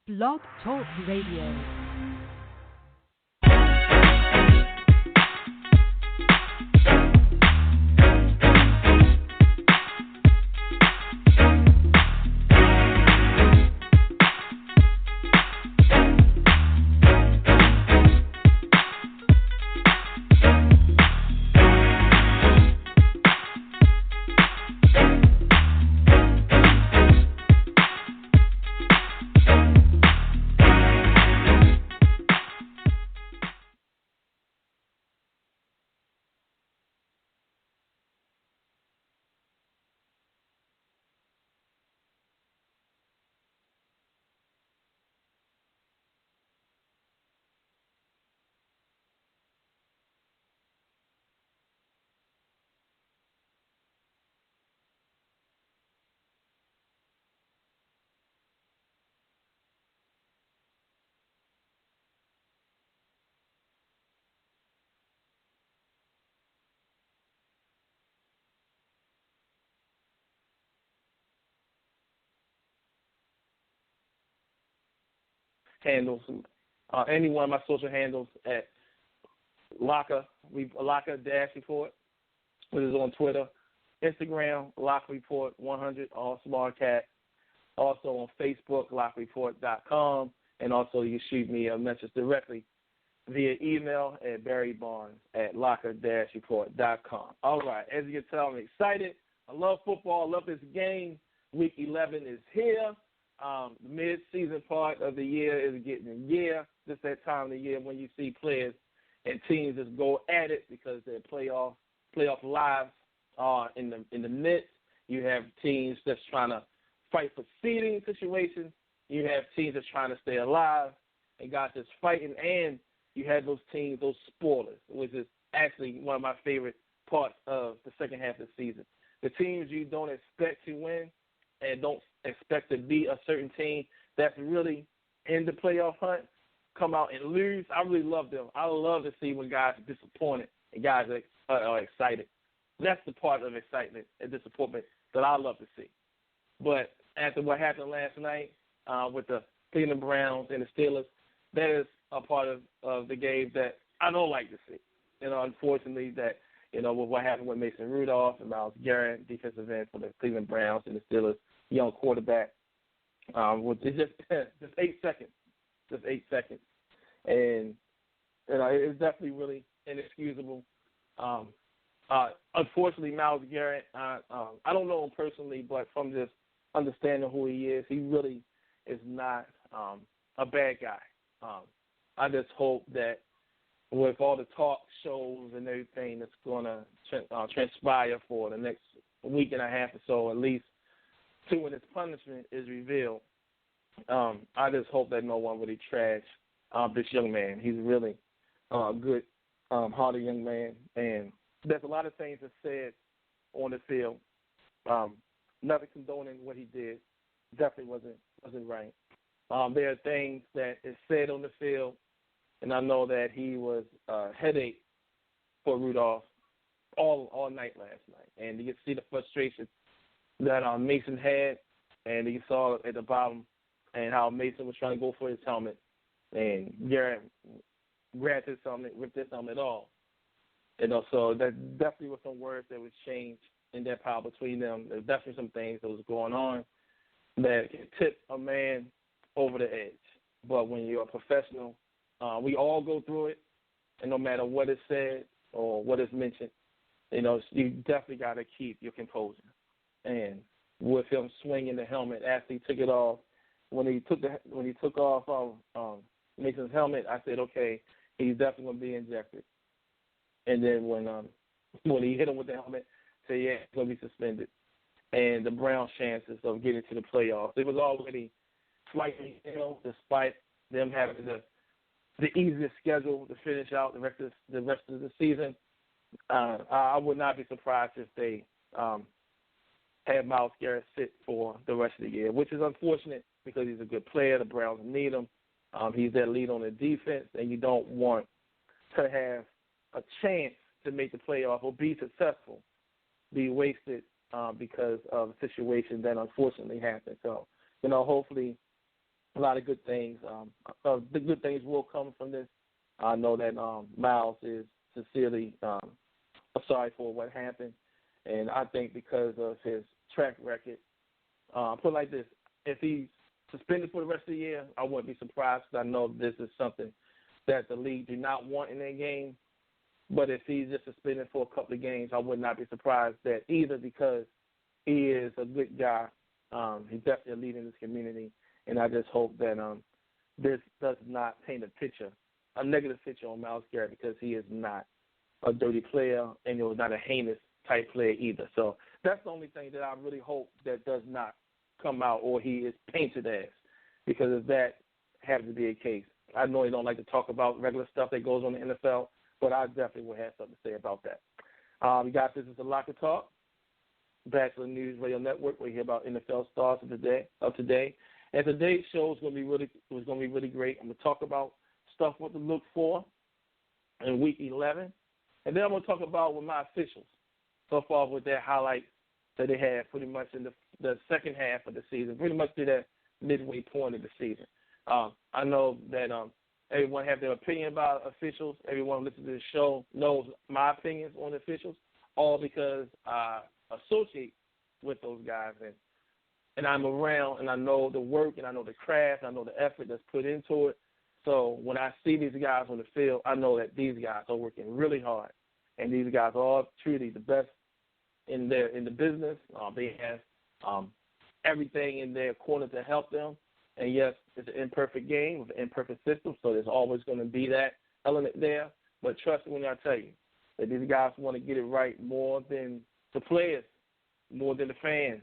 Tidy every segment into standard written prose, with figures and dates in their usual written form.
Blog Talk Radio. Handles, any one of my social handles at Locker Report, which is on Twitter, Instagram, Locker Report 100, all small cat. Also on Facebook, lockreport.com, and also you shoot me a message directly via email at barrybarnes@locker-report.com. All right, as you can tell, I'm excited. I love football. I love this game. Week 11 is here. The mid-season part of the year is getting here. Just that time of the year when you see players and teams just go at it because their playoff lives are in the midst. You have teams that's trying to fight for seeding situations. You have teams that's trying to stay alive and guys that's fighting. And you have those teams, those spoilers, which is actually one of my favorite parts of the second half of the season. The teams you don't expect to win and don't expect to be a certain team that's really in the playoff hunt come out and lose. I really love them. I love to see when guys are disappointed and guys are excited. That's the part of excitement and disappointment that I love to see. But after what happened last night with the Cleveland Browns and the Steelers, that is a part of the game that I don't like to see. Unfortunately, that with what happened with Mason Rudolph and Myles Garrett, defensive end for the Cleveland Browns and the Steelers, young quarterback, with just 8 seconds. Just 8 seconds. And, it's definitely really inexcusable. Unfortunately, Myles Garrett, I don't know him personally, but from just understanding who he is, he really is not a bad guy. I just hope that with all the talk shows and everything that's going to transpire for the next week and a half or so, at least, to when his punishment is revealed, I just hope that no one really trash this young man. He's really a good, hearted young man, and there's a lot of things that's said on the field. Nothing condoning what he did. Definitely wasn't right. There are things that is said on the field, and I know that he was a headache for Rudolph all night last night, and you can see the frustration that Mason had, and you saw at the bottom and how Mason was trying to go for his helmet, and Garrett grabbed his helmet, ripped his helmet off. So there definitely was some words that was changed in that power between them. There's definitely some things that was going on that can tip a man over the edge. But when you're a professional, we all go through it, and no matter what is said or what is mentioned, you definitely got to keep your composure. And with him swinging the helmet after he took it off, when he took off Mason's helmet, I said, okay, he's definitely going to be injected. And then when he hit him with the helmet, I said, yeah, he's going to be suspended. And the Browns' chances of getting to the playoffs, it was already slightly, despite them having the easiest schedule to finish out the rest of the season. I would not be surprised if they had Myles Garrett sit for the rest of the year, which is unfortunate because he's a good player. The Browns need him. He's their lead on the defense, and you don't want to have a chance to make the playoff or be successful be wasted because of a situation that unfortunately happened. So, hopefully a lot of good things. The good things will come from this. I know that Miles is sincerely sorry for what happened, and I think because of his track record, put it like this: if he's suspended for the rest of the year, I wouldn't be surprised because I know this is something that the league do not want in their game. But if he's just suspended for a couple of games, I would not be surprised that either because he is a good guy, he's definitely a leader in this community, and I just hope that this does not paint a negative picture on Myles Garrett because he is not a dirty player and he was not a heinous type player either. So that's the only thing that I really hope that does not come out or he is painted as, because if that happens to be a case, I know you don't like to talk about regular stuff that goes on in the NFL, but I definitely will have something to say about that. You guys, this is the Locker Talk, Bachelor News Radio Network. We hear about NFL stars of today. And today's show is going to be really great. I'm going to talk about stuff what to look for in Week 11, and then I'm going to talk about with my officials so far with their highlights that they had pretty much in the second half of the season, pretty much to that midway point of the season. I know that everyone have their opinion about officials. Everyone who listens to the show knows my opinions on the officials, all because I associate with those guys. And I'm around, and I know the work, and I know the craft, and I know the effort that's put into it. So when I see these guys on the field, I know that these guys are working really hard, and these guys are all truly the best in the business. They have everything in their corner to help them. And, yes, it's an imperfect game with an imperfect system, so there's always going to be that element there. But trust me when I tell you that these guys want to get it right more than the players, more than the fans.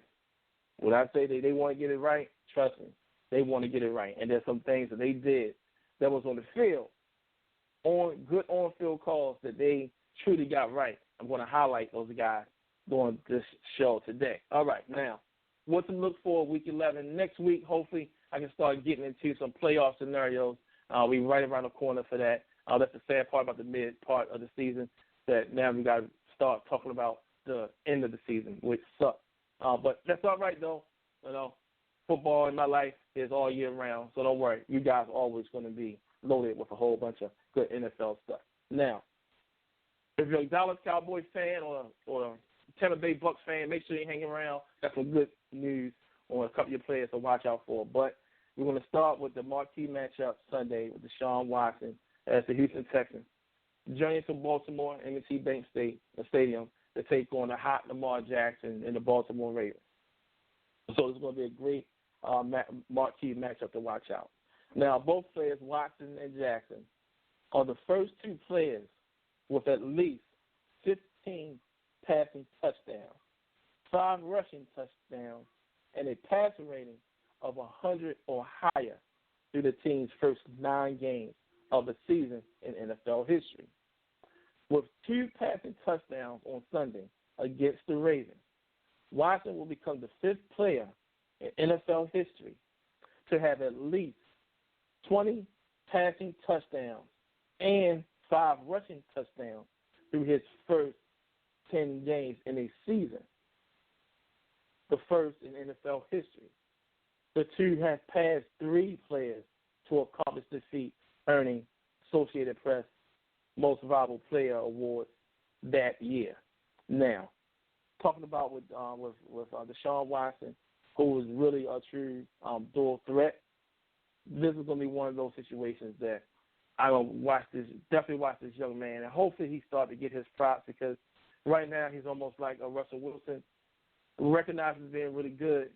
When I say that they want to get it right, trust me, they want to get it right. And there's some things that they did that was on the field, good on-field calls that they truly got right. I'm going to highlight those guys during this show today. All right, now, what to look for Week 11. Next week, hopefully, I can start getting into some playoff scenarios. We're right around the corner for that. That's the sad part about the mid part of the season, that now we got to start talking about the end of the season, which sucks. But that's all right, though. You know, football in my life is all year round, so don't worry. You guys are always going to be loaded with a whole bunch of good NFL stuff. Now, if you're a Dallas Cowboys fan or a Tampa Bay Bucks fan, make sure you hang around. Got some good news on a couple of your players to watch out for. But we're going to start with the marquee matchup Sunday with Deshaun Watson as the Houston Texans journey to Baltimore, M&T Bank Stadium, to take on the hot Lamar Jackson and the Baltimore Ravens. So it's going to be a great marquee matchup to watch out. Now, both players, Watson and Jackson, are the first two players with at least 15 passing touchdowns, 5 rushing touchdowns, and a passer rating of 100 or higher through the team's first 9 games of the season in NFL history. With 2 passing touchdowns on Sunday against the Ravens, Watson will become the 5th player in NFL history to have at least 20 passing touchdowns and 5 rushing touchdowns through his first 10 games in a season, the first in NFL history. The two have passed 3 players to accomplish this feat, earning Associated Press Most Valuable Player Award that year. Now, talking about with Deshaun Watson, who is really a true dual threat, this is going to be one of those situations that I'm going to definitely watch this young man, and hopefully he start to get his props, because right now he's almost like a Russell Wilson, who recognizes being really good,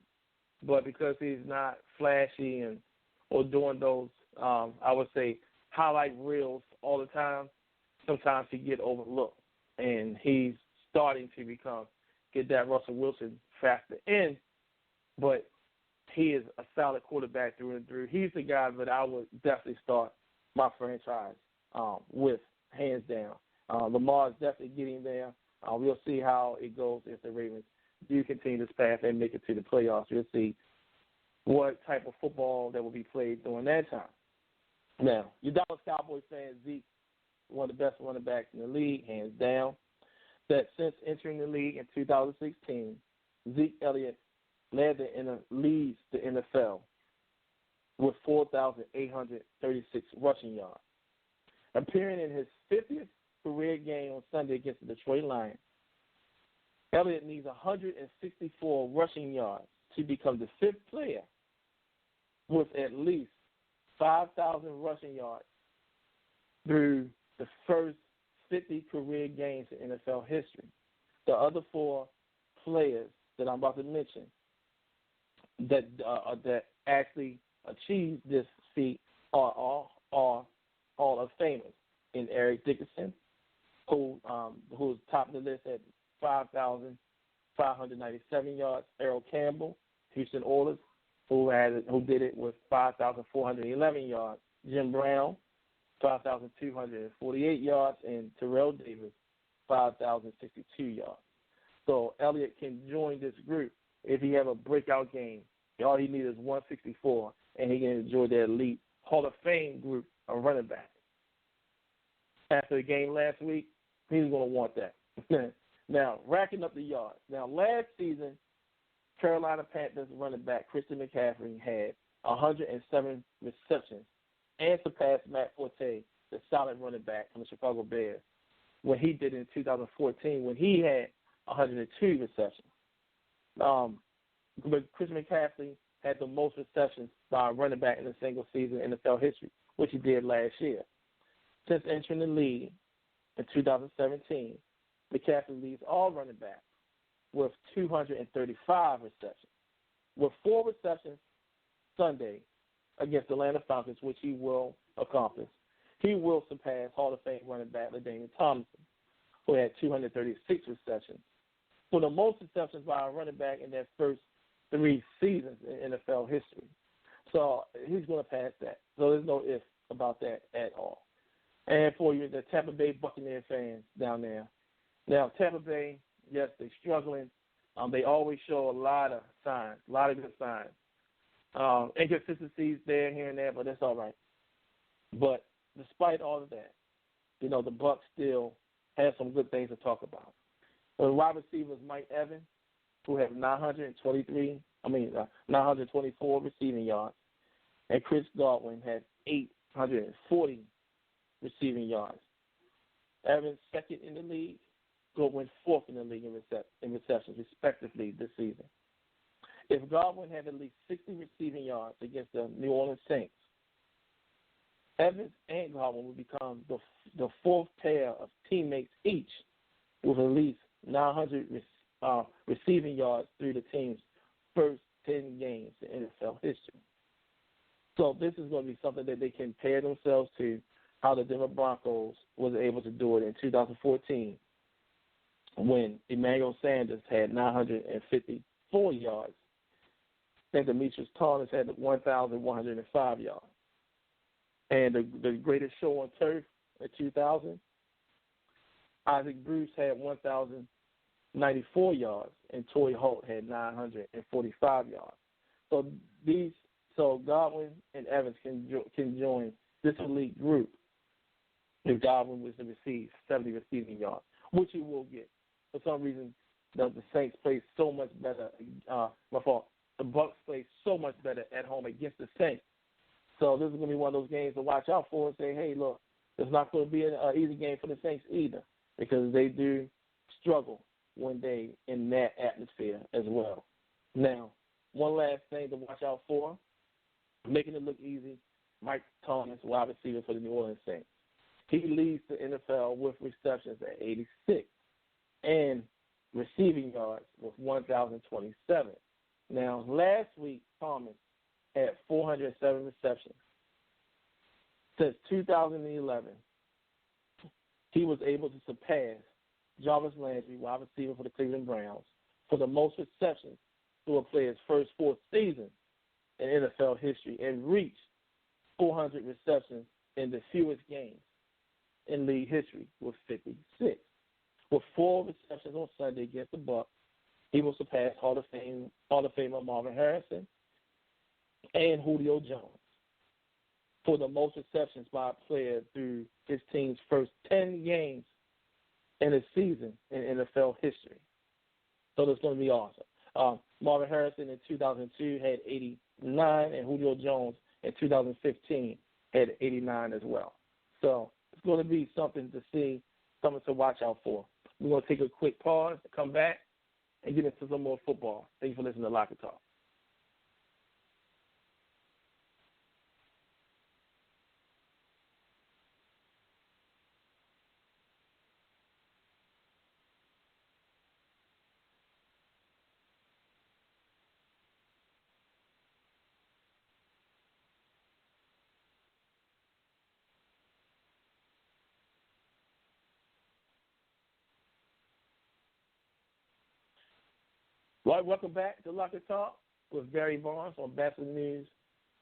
but because he's not flashy or doing those, I would say, highlight reels all the time, sometimes he get overlooked, and he's starting to get that Russell Wilson factor in, but he is a solid quarterback through and through. He's the guy that I would definitely start my franchise with, hands down. Lamar is definitely getting there. We'll see how it goes if the Ravens do continue this path and make it to the playoffs. We'll see what type of football that will be played during that time. Now, your Dallas Cowboys fan, Zeke, one of the best running backs in the league, hands down, that since entering the league in 2016, Zeke Elliott leads the NFL with 4,836 rushing yards. Appearing in his 50th career game on Sunday against the Detroit Lions, Elliott needs 164 rushing yards to become the fifth player with at least 5,000 rushing yards through the first 50 career games in NFL history. The other four players that I'm about to mention that actually achieved this feat are Hall of Famers in Eric Dickerson, who's top of the list at 5,597 yards. Earl Campbell, Houston Oilers, who did it with 5,411 yards. Jim Brown, 5,248 yards, and Terrell Davis, 5,062 yards. So Elliott can join this group if he have a breakout game. All he needs is 164, and he can enjoy the elite Hall of Fame group of running backs. After the game last week, he's going to want that. Now, racking up the yards. Now, last season, Carolina Panthers running back Christian McCaffrey had 107 receptions and surpassed Matt Forte, the solid running back from the Chicago Bears, when he did in 2014 when he had 102 receptions. But Christian McCaffrey had the most receptions by a running back in a single season in NFL history, which he did last year. Since entering the league in 2017, McCaffrey leads all running backs with 235 receptions. With 4 receptions Sunday against the Atlanta Falcons, which he will accomplish, he will surpass Hall of Fame running back LaDainian Tomlinson, who had 236 receptions. For the most receptions by a running back in their first 3 seasons in NFL history. So he's going to pass that. So there's no if about that at all. And for you, the Tampa Bay Buccaneers fans down there. Now, Tampa Bay, yes, they're struggling. They always show a lot of signs, a lot of good signs. Inconsistencies there, here, and there, but that's all right. But despite all of that, the Bucs still have some good things to talk about. The wide receivers, Mike Evans, who have 924 receiving yards, and Chris Godwin had 840 receiving yards. Evans second in the league, Godwin fourth in the league in receptions, respectively, this season. If Godwin had at least 60 receiving yards against the New Orleans Saints, Evans and Godwin would become the fourth pair of teammates each with at least 900 receiving yards through the team's first 10 games in NFL history. So this is going to be something that they can compare themselves to how the Denver Broncos was able to do it in 2014 when Emmanuel Sanders had 954 yards and Demetrius Thomas had 1,105 yards. And the greatest show on turf in 2000, Isaac Bruce had 1,094 yards, and Torrey Holt had 945 yards. So Godwin and Evans can join this elite group if Godwin was to receive 70 receiving yards, which he will get. For some reason, the Saints play so much better. The Bucs play so much better at home against the Saints. So this is going to be one of those games to watch out for and say, hey, look, it's not going to be an easy game for the Saints either, because they do struggle when they in that atmosphere as well. Now, one last thing to watch out for, making it look easy, Mike Thomas, wide receiver for the New Orleans Saints. He leads the NFL with receptions at 86 and receiving yards with 1,027. Now, last week, Thomas had 407 receptions. Since 2011, he was able to surpass Jarvis Landry, wide receiver for the Cleveland Browns, for the most receptions through a player's first 4 seasons in NFL history and reached 400 receptions in the fewest games in league history with 56. With 4 receptions on Sunday against the Bucs, he will surpass Hall of Famer Marvin Harrison and Julio Jones for the most receptions by a player through his team's first 10 games in a season in NFL history. So that's going to be awesome. Marvin Harrison in 2002 had 89, and Julio Jones in 2015 had 89 as well. So it's going to be something to see, something to watch out for. We're going to take a quick pause, come back, and get into some more football. Thank you for listening to Locker Talk. Well, welcome back to Locker Talk with Barry Barnes on Boston News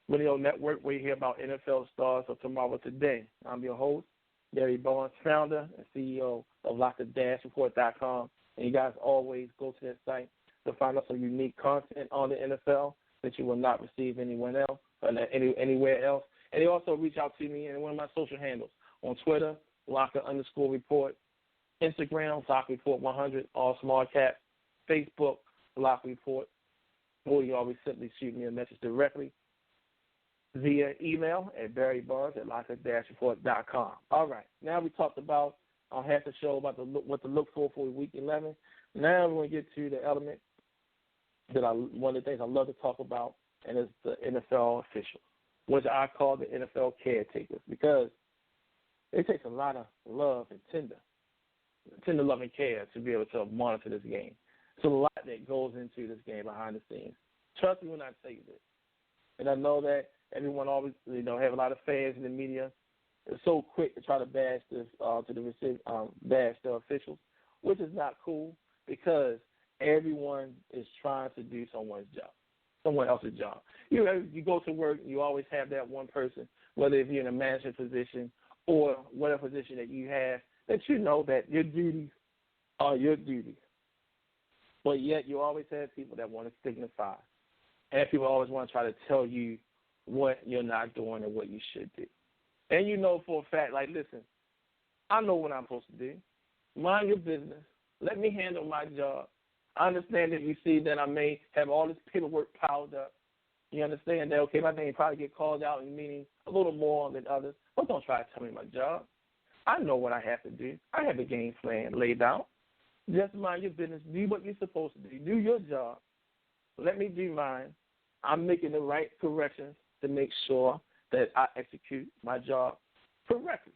Radio Network, where you hear about NFL stars of tomorrow today. I'm your host, Barry Barnes, founder and CEO of Locker-Report.com. And you guys always go to that site to find out some unique content on the NFL that you will not receive anywhere else. Anywhere else. And you also reach out to me in one of my social handles on Twitter, Locker_Report, Instagram, Locker Report 100, all small caps, Facebook, Locker Report, or you always simply shoot me a message directly via email at barrybarnes@locker-report.com. All right. Now we talked about half the show about what to look for Week 11. Now we're going to get to the element that one of the things I love to talk about, and it's the NFL officials, which I call the NFL caretakers, because it takes a lot of love and tender love and care to be able to monitor this game. There's a lot that goes into this game behind the scenes. Trust me when I say this. And I know that everyone always, have a lot of fans in the media. They're so quick to try to bash bash the officials, which is not cool, because everyone is trying to do someone else's job. You go to work, you always have that one person, whether if you're in a management position or whatever position that you have, that you know that your duties are your duties. But yet you always have people that want to signify, and people always want to try to tell you what you're not doing and what you should do. And you know for a fact, like, listen, I know what I'm supposed to do. Mind your business. Let me handle my job. I understand that you see that I may have all this paperwork piled up. You understand that, okay, my name probably get called out in meetings a little more than others, but don't try to tell me my job. I know what I have to do. I have a game plan laid out. Just mind your business. Do what you're supposed to do. Do your job. Let me do mine. I'm making the right corrections to make sure that I execute my job correctly.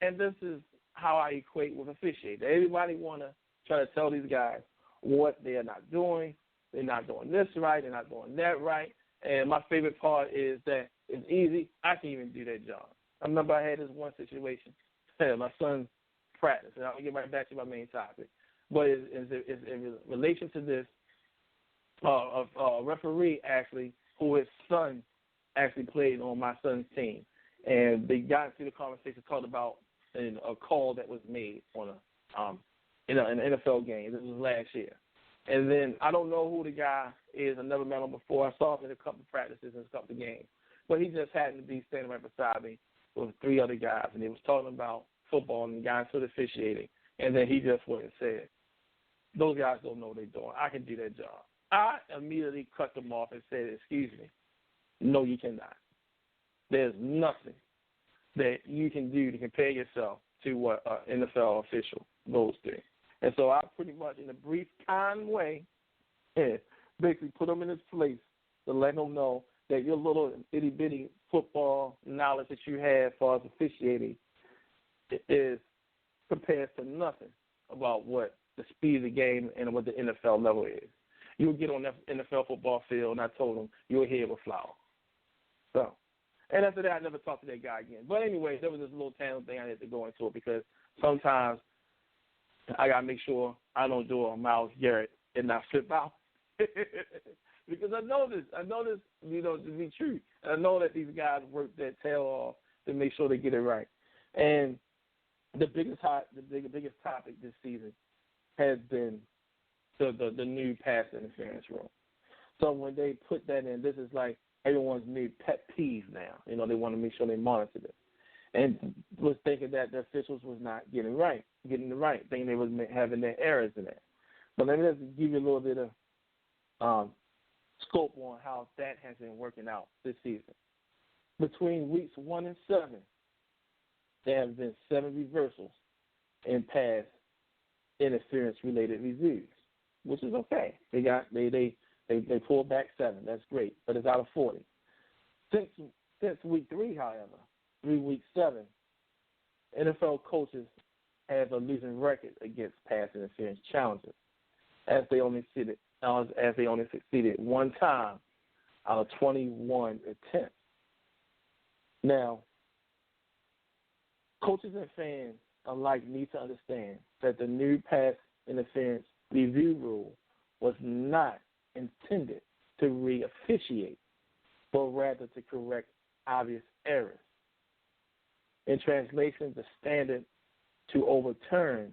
And this is how I equate with officiating. Everybody want to try to tell these guys what they are not doing. They're not doing this right. They're not doing that right. And my favorite part is that it's easy. I can even do that job. I remember I had this one situation. My son's practice, and I'll get right back to my main topic. But it's in relation to this, a referee actually, who his son actually played on my son's team, and they got into the conversation, talked about a call that was made on an NFL game. This was last year, and then I don't know who the guy is. I never met him before. I saw him in a couple of practices and a couple of games, but he just happened to be standing right beside me with three other guys, and they was talking about football and the guys who were officiating, and then he just went and said, "Those guys don't know what they're doing. I can do that job." I immediately cut them off and said, "Excuse me, no, you cannot. There's nothing that you can do to compare yourself to what an NFL official goes through." And so I pretty much, in a brief, kind way, basically put them in his place to let them know that your little itty-bitty football knowledge that you have as far as officiating is compared to nothing about what the speed of the game and what the NFL level is. You would get on that NFL football field, and I told him, your head would fly off. So, and after that, I never talked to that guy again. But anyway, there was this little tandem thing I had to go into it, because sometimes I got to make sure I don't do a Myles Garrett and not flip out. Because I know this, to be true. And I know that these guys work their tail off to make sure they get it right. And the biggest topic this season has been the new pass interference rule. So when they put that in, this is like everyone's new pet peeve now. They want to make sure they monitor this. And was thinking that the officials was not getting the right, thinking they was having their errors in that. But let me just give you a little bit of scope on how that has been working out this season. Between weeks 1 and 7, there have been 7 reversals in pass interference-related reviews, which is okay. They pulled back 7. That's great, but it's out of 40. Since week 3, however, through week 7, NFL coaches have a losing record against pass interference challenges, as they only succeeded 1 time out of 21 attempts. Now, coaches and fans alike need to understand that the new pass interference review rule was not intended to re-officiate, but rather to correct obvious errors. In translation, the standard to overturn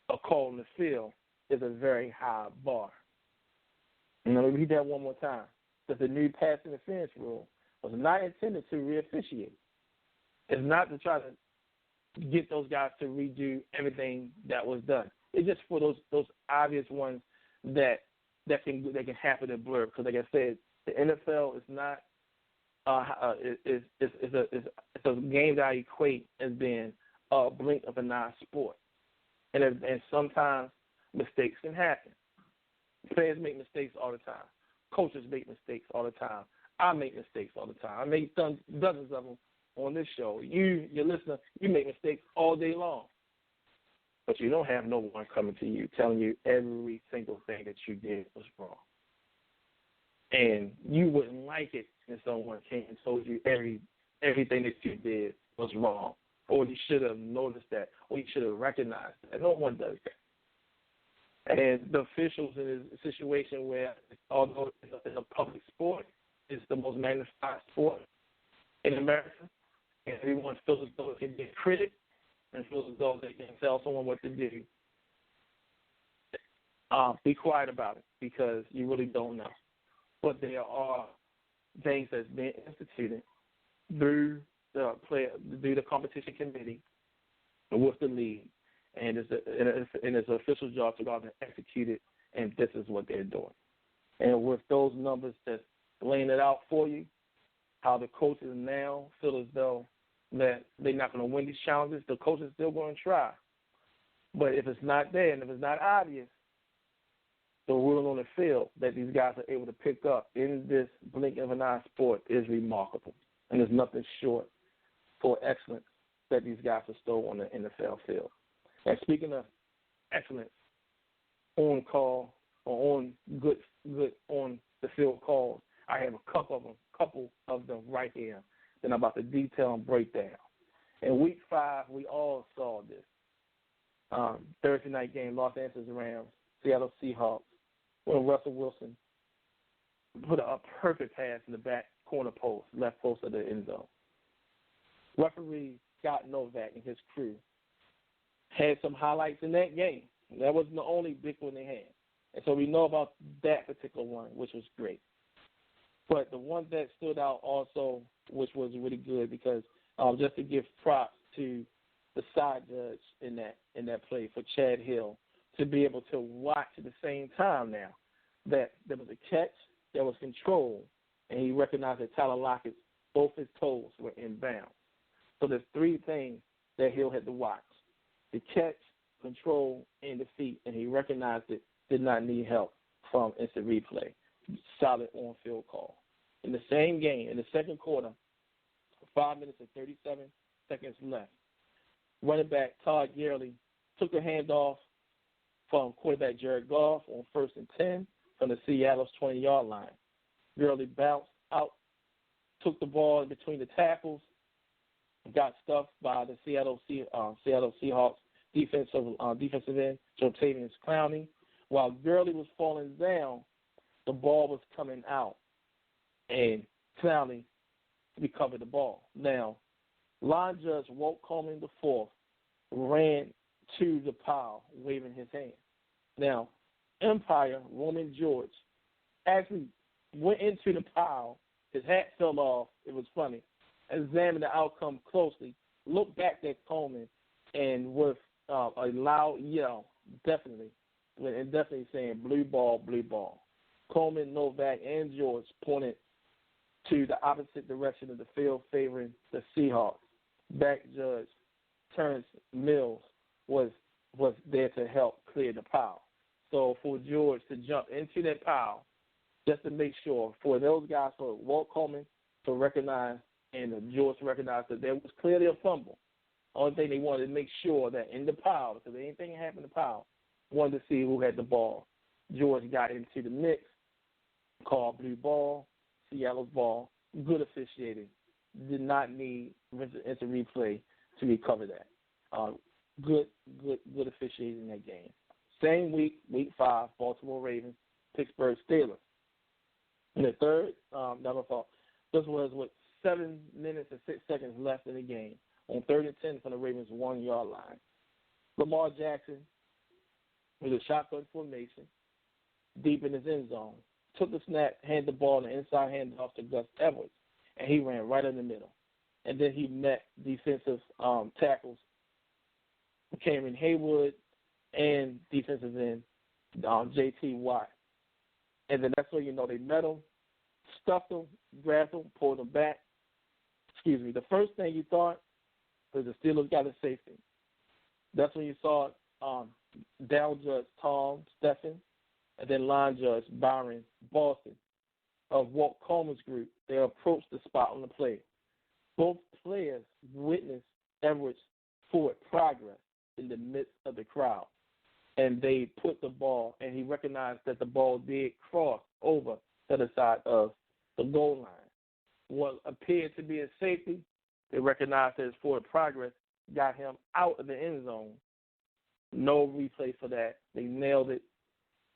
a call in the field is a very high bar. And let me read that one more time. That the new pass interference rule was not intended to re-officiate. It's not to try to get those guys to redo everything that was done. It's just for those obvious ones that can happen in blur. Because like I said, the NFL is not it's a game that I equate as being a blink of an eye sport, and sometimes mistakes can happen. Players make mistakes all the time. Coaches make mistakes all the time. I make mistakes all the time. I make dozens of them on this show. You, your listener, you make mistakes all day long. But you don't have no one coming to you telling you every single thing that you did was wrong. And you wouldn't like it if someone came and told you everything that you did was wrong, or you should have noticed that, or you should have recognized that. No one does that. And the officials in a situation where, although it's a public sport, it's the most magnified sport in America, and everyone feels as though it can be a critic and feels as though they can tell someone what to do. Be quiet about it, because you really don't know. But there are things that's been instituted through the competition committee with the league, and it's an official job to go out and execute it, and this is what they're doing. And with those numbers that's laying it out for you, how the coaches now feel as though that they're not going to win these challenges, the coaches are still going to try. But if it's not there and if it's not obvious, the ruling on the field that these guys are able to pick up in this blink of an eye sport is remarkable. And there's nothing short for excellence that these guys bestow on the NFL field. And speaking of excellence, on call or on good on the field calls, I have a couple of them right here that I'm about to detail and break down. In Week 5, we all saw this. Thursday night game, Los Angeles Rams, Seattle Seahawks, when Russell Wilson put a perfect pass in the back corner post, left post of the end zone. Referee Scott Novak and his crew had some highlights in that game. That wasn't the only big one they had. And so we know about that particular one, which was great. But the one that stood out also, which was really good, because just to give props to the side judge in that play for Chad Hill, to be able to watch at the same time now that there was a catch, there was control, and he recognized that Tyler Lockett's both his toes were in bounds. So there's 3 things that Hill had to watch: the catch, control, and the feet, and he recognized it did not need help from instant replay. Solid on-field call. In the same game, in the second quarter, 5 minutes and 37 seconds left, running back Todd Gurley took a handoff from quarterback Jared Goff on 1st and 10 from the Seattle's 20-yard line. Gurley bounced out, took the ball in between the tackles, got stuffed by the Seattle Seahawks defensive end, Jotavius Clowney. While Gurley was falling down, the ball was coming out, and Clowney recovered the ball. Now, line judge Walt Coleman IV ran to the pile, waving his hand. Now, umpire Roman George actually went into the pile. His hat fell off. It was funny. Examined the outcome closely, looked back at Coleman, and with a loud yell, definitely saying, blue ball, blue ball. Coleman, Novak, and George pointed to the opposite direction of the field, favoring the Seahawks. Back judge Terrence Mills was there to help clear the pile. So for George to jump into that pile, just to make sure for those guys, for Walt Coleman to recognize and George to recognize that there was clearly a fumble. Only thing they wanted to make sure that in the pile, because anything happened in the pile, wanted to see who had the ball. George got into the mix, called blue ball, Seattle's ball, good officiating. Did not need instant replay to recover that. Good officiating in that game. Same week, week 5, Baltimore Ravens, Pittsburgh Steelers. In the third, this was with 7 minutes and 6 seconds left in the game. On 3rd and 10 from the Ravens' 1-yard line. Lamar Jackson, with a shotgun formation, deep in his end zone, took the snap, handed the ball, and inside handoff to Gus Edwards, and he ran right in the middle. And then he met defensive tackles, Cameron Haywood, and defensive end J.T. Watt. And then that's where you know they met him, stuffed him, grabbed him, pulled him back. The first thing you thought was the Steelers got a safety. That's when you saw down judge Tom Steffen and then line judge Byron Boston of Walt Coleman's group. They approached the spot on the play. Both players witnessed Edwards' forward progress in the midst of the crowd. And they put the ball, and he recognized that the ball did cross over to the side of the goal line. What appeared to be a safety, they recognized that his forward progress got him out of the end zone. No replay for that. They nailed it.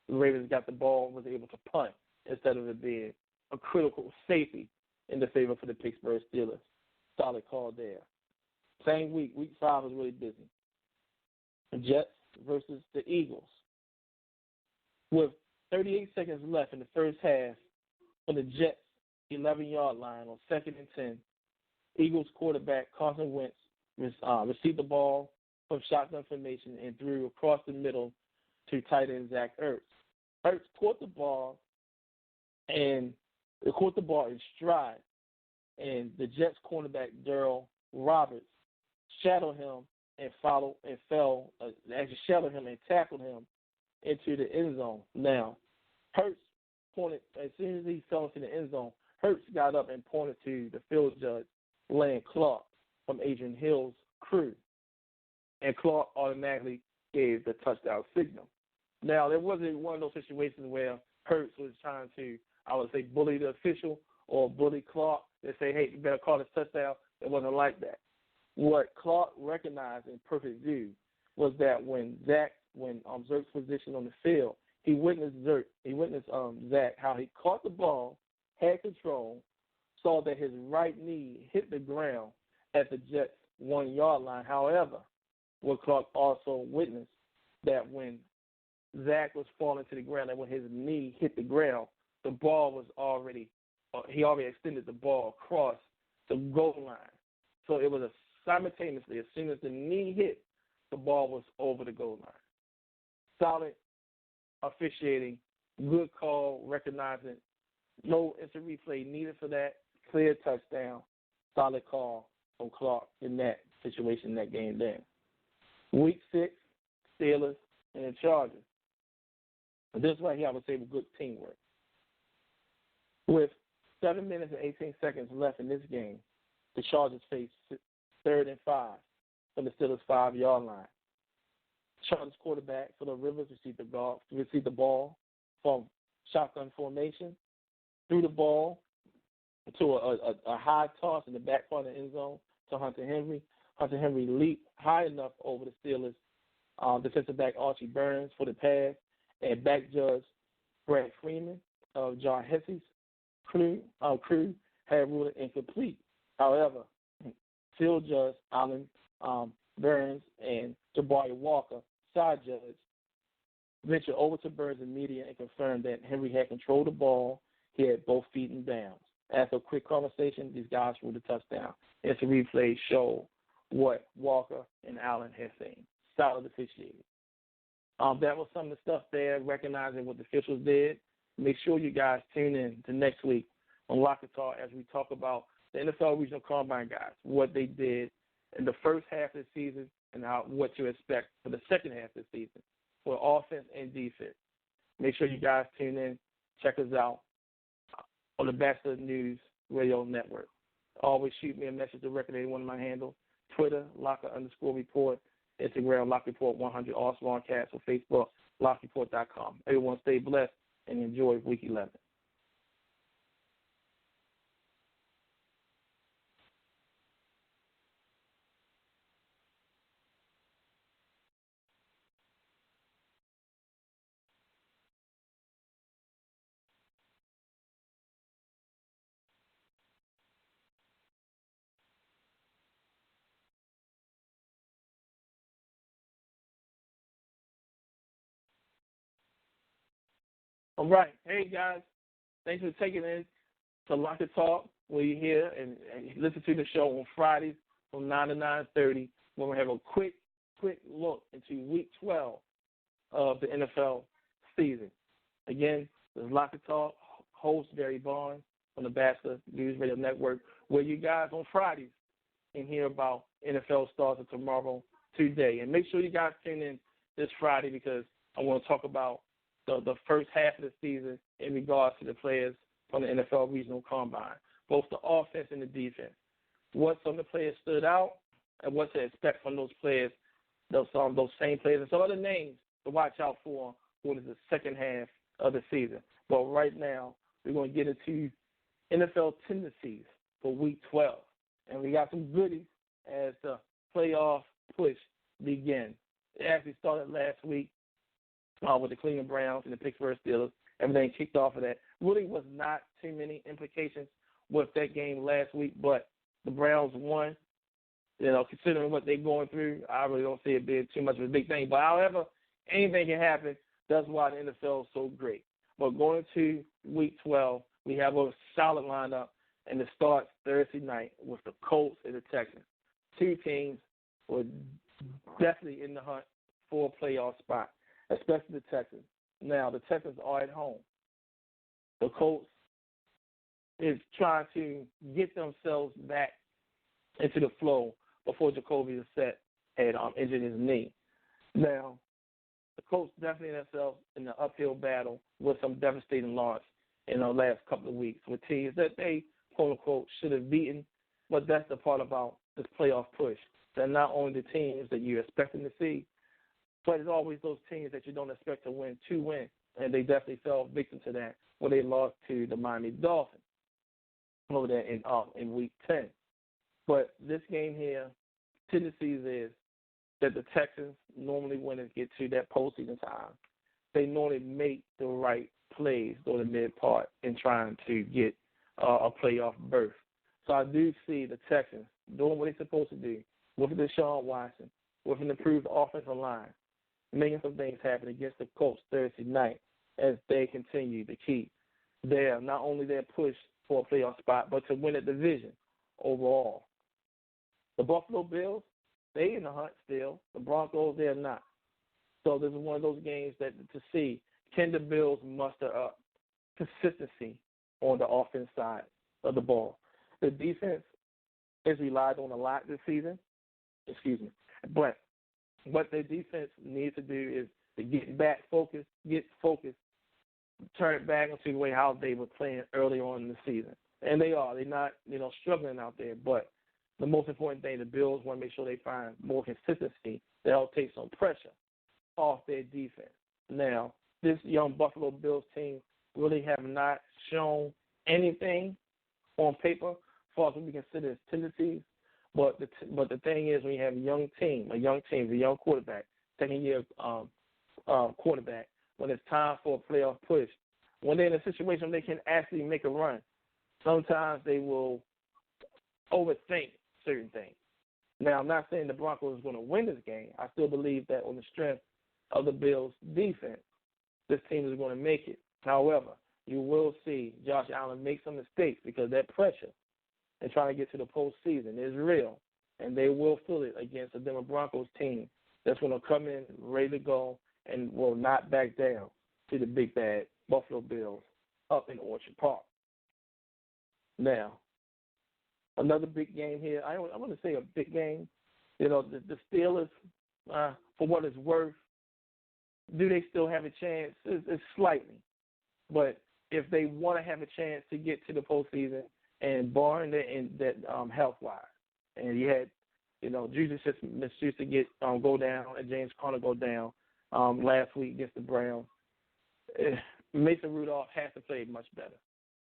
The Ravens got the ball and was able to punt instead of it being a critical safety in the favor for the Pittsburgh Steelers. Solid call there. Same week, week 5 was really busy. The Jets versus the Eagles. With 38 seconds left in the first half on the Jets' 11-yard line on 2nd and 10, Eagles quarterback Carson Wentz received the ball from shotgun formation and threw across the middle to tight end Zach Ertz. Ertz caught the ball in stride, and the Jets cornerback Darryl Roberts shadowed him and shadowed him and tackled him into the end zone. Now, Hurts pointed, as soon as he fell into the end zone, Hurts got up and pointed to the field judge, Lane Clark, from Adrian Hill's crew. And Clark automatically gave the touchdown signal. Now, there wasn't one of those situations where Hurts was trying to, I would say, bully the official or bully Clark and say, hey, you better call this touchdown. It wasn't like that. What Clark recognized in perfect view was that when Zerk's position on the field, he witnessed Zach, how he caught the ball, had control, saw that his right knee hit the ground at the Jets' 1-yard line. However, what Clark also witnessed that when Zach was falling to the ground and when his knee hit the ground, the ball was he already extended the ball across the goal line. So it was simultaneously, as soon as the knee hit, the ball was over the goal line. Solid officiating, good call, recognizing, no instant replay needed for that, clear touchdown, solid call from Clark in that situation, in that game there. Week 6, Steelers and the Chargers. This right here, I would say, was good teamwork. With 7 minutes and 18 seconds left in this game, the Chargers faced 3rd and 5 from the Steelers' 5-yard line. Chargers quarterback Phillip Rivers received the ball from shotgun formation, threw the ball to a high toss in the back part of the end zone to Hunter Henry. Hunter Henry leaped high enough over the Steelers' defensive back Archie Burns for the pass, and back judge Brad Freeman of John Hesse's crew had ruled it incomplete. However, field judge Alan Burns and Jabari Walker, side judge, ventured over to Burns and media and confirmed that Henry had controlled the ball. He had both feet in bounds. After a quick conversation, these guys ruled a touchdown. Instant replay showed what Walker and Allen had seen. Solid officiating. That was some of the stuff there, recognizing what the officials did. Make sure you guys tune in to next week on Lock and Talk as we talk about the NFL Regional Combine guys, what they did in the first half of the season and what to expect for the second half of the season for offense and defense. Make sure you guys tune in. Check us out on the Bachelor News Radio Network. Always shoot me a message directly to one of my handles, Twitter, Locker_report, Instagram, LockReport100, also on Cast, or Facebook, LockReport.com. Everyone stay blessed and enjoy Week 11. All right. Hey, guys. Thanks for taking in to Lock and Talk. We're here and listen to the show on Fridays from 9 to 9:30 when we have a quick look into Week 12 of the NFL season. Again, this is Lock and Talk, host Barry Barnes on the Bachelor News Radio Network, where you guys on Fridays can hear about NFL stars of tomorrow today. And make sure you guys tune in this Friday because I want to talk about the first half of the season in regards to the players from the NFL Regional Combine, both the offense and the defense. What some of the players stood out and what to expect from those players, those same players, and some other names to watch out for when it's the second half of the season. But right now, we're going to get into NFL tendencies for Week 12. And we got some goodies as the playoff push begins. It actually started last week with the Cleveland Browns and the Pittsburgh Steelers. Everything kicked off of that. Really was not too many implications with that game last week, but the Browns won. You know, considering what they're going through, I really don't see it being too much of a big thing. But however, anything can happen. That's why the NFL is so great. But going to Week 12, we have a solid lineup, and it starts Thursday night with the Colts and the Texans. Two teams were definitely in the hunt for a playoff spot, especially the Texans. Now, the Texans are at home. The Colts is trying to get themselves back into the flow before Jacoby Brissett had injured his knee. Now, the Colts definitely themselves in the uphill battle with some devastating loss in the last couple of weeks with teams that they, quote-unquote, should have beaten. But that's the part about this playoff push. They're not only the teams that you're expecting to see, but it's always those teams that you don't expect to win. And they definitely fell victim to that when they lost to the Miami Dolphins over there in Week 10. But this game here, tendencies is that the Texans normally, when it gets to that postseason time, they normally make the right plays during the mid part in trying to get a playoff berth. So I do see the Texans doing what they're supposed to do with Deshaun Watson, with an improved offensive line, making some things happen against the Colts Thursday night as they continue to keep not only their push for a playoff spot, but to win a division overall. The Buffalo Bills, they in the hunt still. The Broncos, they're not. So this is one of those games that to see, can the Bills muster up consistency on the offense side of the ball? The defense is relied on a lot this season. But what their defense needs to do is to get focused, turn it back into the way how they were playing early on in the season. And they are. They're not, struggling out there. But the most important thing, the Bills want to make sure they find more consistency that'll take some pressure off their defense. Now, this young Buffalo Bills team really have not shown anything on paper as far as what we consider as tendencies. But the thing is, when you have a young quarterback, second-year quarterback, when it's time for a playoff push, when they're in a situation where they can actually make a run, sometimes they will overthink certain things. Now, I'm not saying the Broncos is going to win this game. I still believe that on the strength of the Bills' defense, this team is going to make it. However, you will see Josh Allen make some mistakes because that pressure and trying to get to the postseason is real, and they will feel it against the Denver Broncos team that's going to come in ready to go and will not back down to the big bad Buffalo Bills up in Orchard Park. Now, another big game here. I want to say a big game. You know, the Steelers, for what it's worth, do they still have a chance? It's slightly. But if they want to have a chance to get to the postseason, and barring that health-wise, and you had, Juju Smith-Schuster to go down and James Conner go down last week against the Browns, Mason Rudolph has to play much better.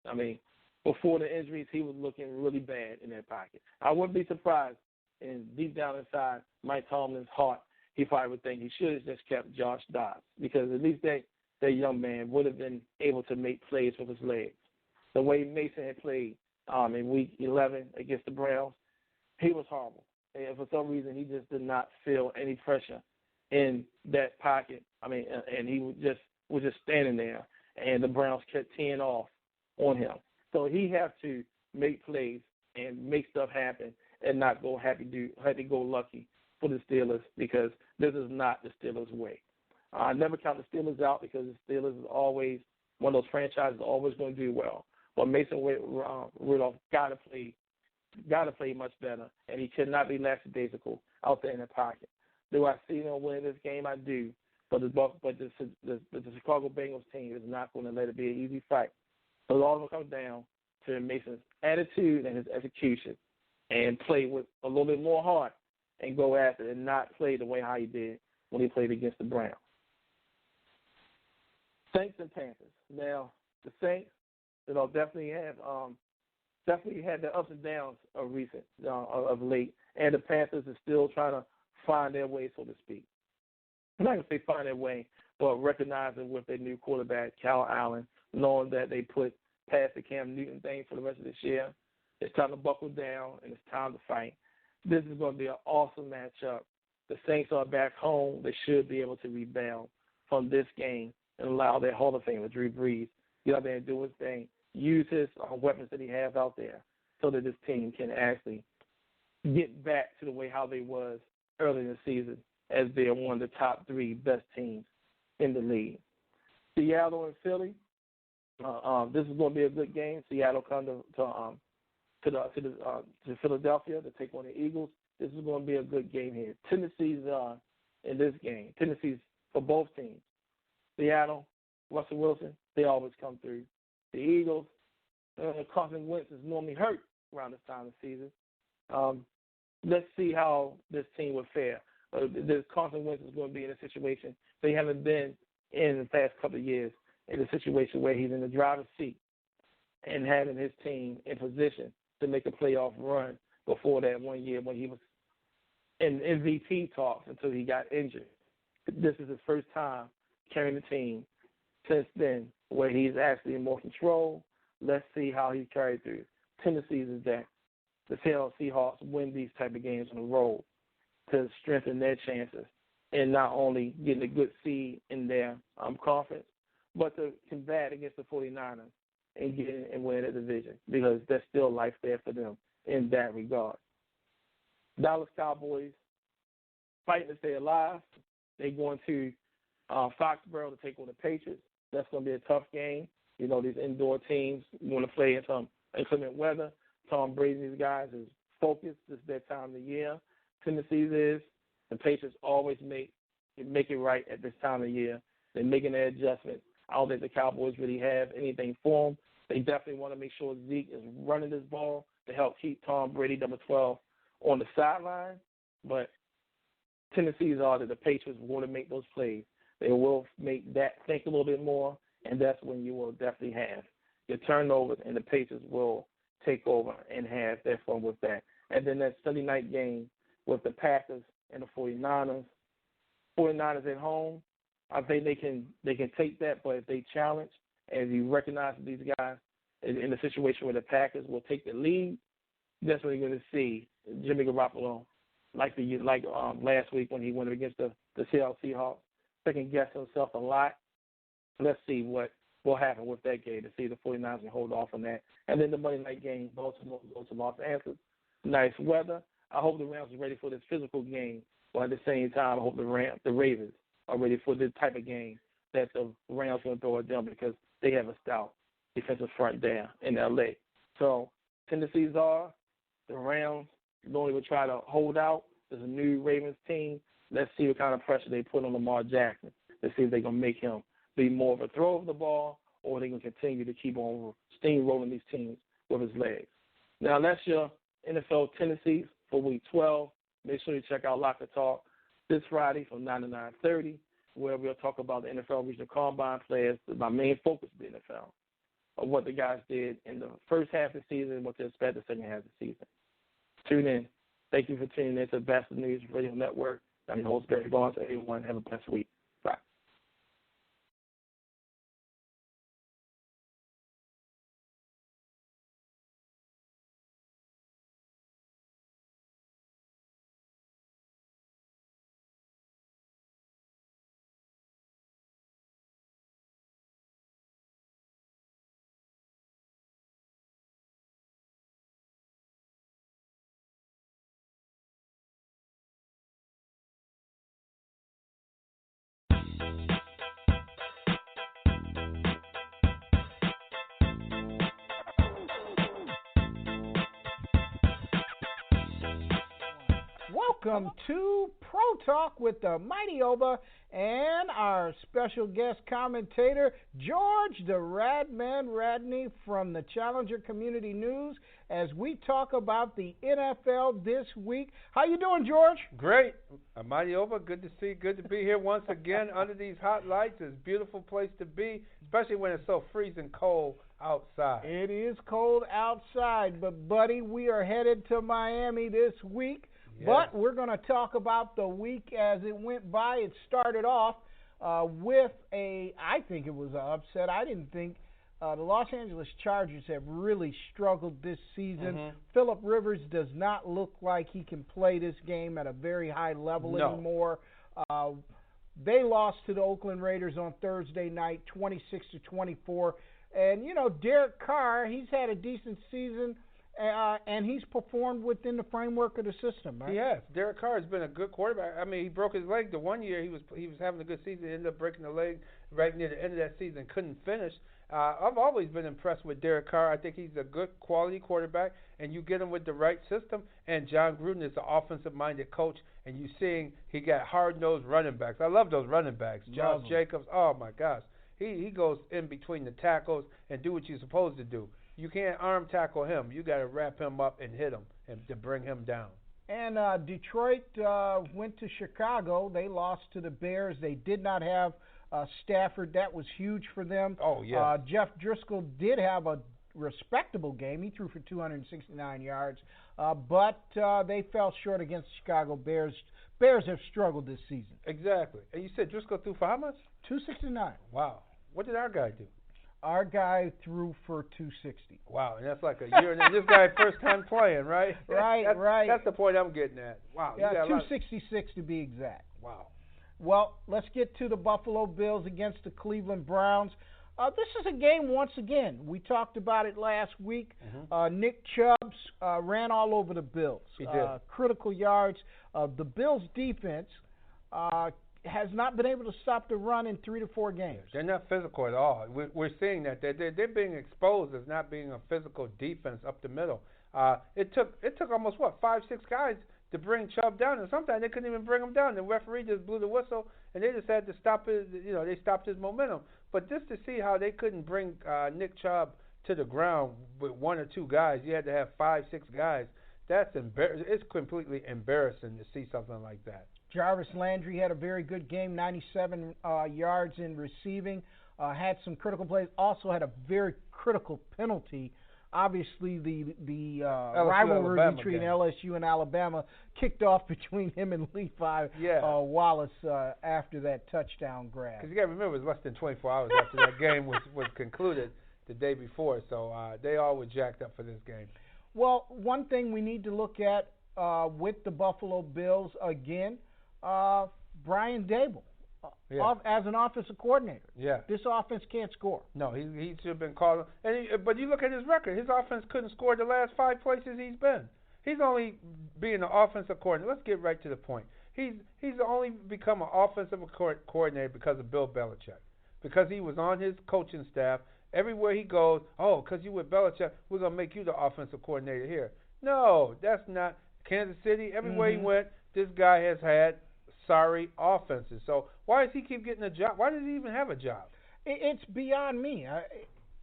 I mean, before the injuries, he was looking really bad in that pocket. I wouldn't be surprised, and deep down inside Mike Tomlin's heart, he probably would think he should have just kept Josh Dobbs, because at least that young man would have been able to make plays with his legs. The way Mason had played in Week 11 against the Browns, he was horrible. And for some reason, he just did not feel any pressure in that pocket. I mean, and he was just standing there, and the Browns kept teeing off on him. So he has to make plays and make stuff happen and not go happy-go-lucky for the Steelers, because this is not the Steelers' way. I never count the Steelers out, because the Steelers is always one of those franchises always going to do well. But Mason Rudolph got to play much better, and he cannot be lackadaisical out there in the pocket. Do I see them winning this game? I do. But the Chicago Bengals team is not going to let it be an easy fight. So it all comes down to Mason's attitude and his execution, and play with a little bit more heart and go after it, and not play the way how he did when he played against the Browns. Saints and Panthers. Now, the Saints, definitely had their ups and downs of late, and the Panthers are still trying to find their way, so to speak. I'm not going to say find their way, but recognizing with their new quarterback, Kyle Allen, knowing that they put past the Cam Newton thing for the rest of this year, it's time to buckle down, and it's time to fight. This is going to be an awesome matchup. The Saints are back home. They should be able to rebound from this game and allow their Hall of Famer, Drew Brees, get out there and do his thing, use his weapons that he has out there, so that this team can actually get back to the way how they was early in the season, as they're one of the top 3 best teams in the league. Seattle and Philly, this is going to be a good game. Seattle come to Philadelphia to take on the Eagles. This is going to be a good game here. Tennessee's in this game. Tennessee's for both teams. Seattle, Russell Wilson, they always come through. The Eagles, Carson Wentz is normally hurt around this time of the season. Let's see how this team will fare. Carson Wentz is going to be in a situation they haven't been in the past couple of years, in a situation where he's in the driver's seat and having his team in position to make a playoff run before that one year when he was in MVP talks until he got injured. This is his first time carrying the team since then, where he's actually in more control. Let's see how he carried through. Tennessee's is that the Seattle Seahawks win these type of games on the road to strengthen their chances, and not only getting a good seed in their conference, but to combat against the 49ers and get and win the division, because there's still life there for them in that regard. Dallas Cowboys fighting to stay alive. They're going to Foxborough to take on the Patriots. That's going to be a tough game. These indoor teams want to play in some inclement weather. Tom Brady and these guys is focused. This is their time of the year. Tennessee's is. The Patriots always make it right at this time of year. They're making their adjustments. I don't think the Cowboys really have anything for them. They definitely want to make sure Zeke is running this ball to help keep Tom Brady, number 12, on the sideline. But Tennessee's are that the Patriots want to make those plays. They will make that think a little bit more, and that's when you will definitely have your turnovers, and the Patriots will take over and have their fun with that. And then that Sunday night game with the Packers and the 49ers. 49ers at home, I think they can take that, but if they challenge and you recognize that these guys in a situation where the Packers will take the lead, that's when you're going to see Jimmy Garoppolo, like last week when he went against the Seattle Seahawks, second-guess himself a lot. Let's see what will happen with that game, to see the 49ers can hold off on that. And then the Monday night game, Baltimore goes to Los Angeles. Nice weather. I hope the Rams are ready for this physical game, but at the same time, I hope the Ravens are ready for this type of game that the Rams will throw at them, because they have a stout defensive front there in L.A. So tendencies are. The Rams don't even try to hold out. There's a new Ravens team. Let's see what kind of pressure they put on Lamar Jackson. Let's see if they're going to make him be more of a throw of the ball, or they're going to continue to keep on steamrolling these teams with his legs. Now, that's your NFL tendencies for Week 12. Make sure you check out Locker Talk this Friday from 9 to 9:30, where we'll talk about the NFL Regional Combine players. My main focus is the NFL, of what the guys did in the first half of the season and what to expect the second half of the season. Tune in. Thank you for tuning in to the Best News Radio Network. I'm your host, Barry Barnes. Everyone, have a blessed week. Bye. Welcome to Pro Talk with the Mighty Oba and our special guest commentator, George the Radman Radney from the Challenger Community News, as we talk about the NFL this week. How you doing, George? Great. Mighty Oba, good to see, good to be here once again under these hot lights. It's a beautiful place to be, especially when it's so freezing cold outside. It is cold outside, but, buddy, we are headed to Miami this week. Yes. But we're going to talk about the week as it went by. It started off with I think it was an upset. I didn't think the Los Angeles Chargers have really struggled this season. Mm-hmm. Phillip Rivers does not look like he can play this game at a very high level anymore. They lost to the Oakland Raiders on Thursday night, 26-24. And, you know, Derek Carr, he's had a decent season. And he's performed within the framework of the system, right? He has. Derek Carr has been a good quarterback. I mean, he broke his leg the one year. He was having a good season. He ended up breaking the leg right near the end of that season. Couldn't finish. I've always been impressed with Derek Carr. I think he's a good quality quarterback, and you get him with the right system. And John Gruden is an offensive-minded coach, and you're seeing he got hard-nosed running backs. I love those running backs. Josh Jacobs, oh, my gosh. He goes in between the tackles and do what you're supposed to do. You can't arm tackle him. You got to wrap him up and hit him and to bring him down. And Detroit went to Chicago. They lost to the Bears. They did not have Stafford. That was huge for them. Oh, yeah. Jeff Driscoll did have a respectable game. He threw for 269 yards. But they fell short against the Chicago Bears. Bears have struggled this season. Exactly. And you said Driscoll threw for how much? 269. Wow. What did our guy do? Our guy threw for 260. Wow, and that's like a year. And this guy first time playing, right? Right. That's the point I'm getting at. Wow. Yeah, 266 to be exact. Wow. Well, let's get to the Buffalo Bills against the Cleveland Browns. This is a game, once again, we talked about it last week. Mm-hmm. Nick Chubb ran all over the Bills. He did. Critical yards. The Bills' defense has not been able to stop the run in 3 to 4 games. They're not physical at all. We're seeing that. They're being exposed as not being a physical defense up the middle. It took almost, 5, 6 guys to bring Chubb down, and sometimes they couldn't even bring him down. The referee just blew the whistle, and they just had to stop his, they stopped his momentum. But just to see how they couldn't bring Nick Chubb to the ground with 1 or 2 guys, you had to have 5, 6 guys. That's it's completely embarrassing to see something like that. Jarvis Landry had a very good game, 97 yards in receiving, had some critical plays, also had a very critical penalty. Obviously, the rivalry between LSU and Alabama kicked off between him and Levi Wallace after that touchdown grab. Because you got to remember, it was less than 24 hours after that game was concluded the day before, so they all were jacked up for this game. Well, one thing we need to look at with the Buffalo Bills again, Brian Dable as an offensive coordinator. Yeah. This offense can't score. No, he should have been called. But you look at his record. His offense couldn't score the last 5 places he's been. He's only being an offensive coordinator. Let's get right to the point. He's only become an offensive coordinator because of Bill Belichick, because he was on his coaching staff everywhere he goes, because you with Belichick, we're going to make you the offensive coordinator here. No, that's not. Kansas City, everywhere he went, this guy has had sorry offenses. So why does he keep getting a job? Why does he even have a job? It's beyond me.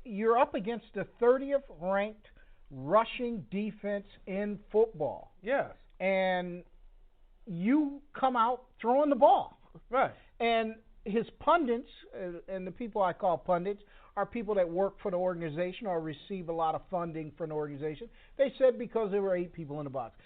You're up against the 30th ranked rushing defense in football. Yes. And you come out throwing the ball. Right. And his pundits, and the people I call pundits, are people that work for the organization or receive a lot of funding from the organization. They said because there were 8 people in the box.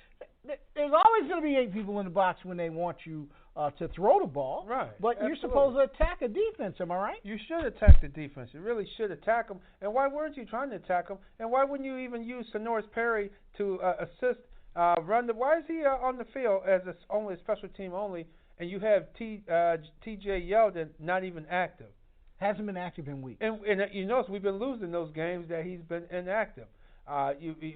There's always going to be 8 people in the box when they want you to throw the ball. Right. But Absolutely. you're supposed to attack a defense, am I right? You should attack the defense. You really should attack them. And why weren't you trying to attack them? And why wouldn't you even use Sonoris Perry to assist run the? Why is he on the field as only a special team only? And you have T.J. Yeldon not even active. Hasn't been active in weeks. And you notice we've been losing those games that he's been inactive.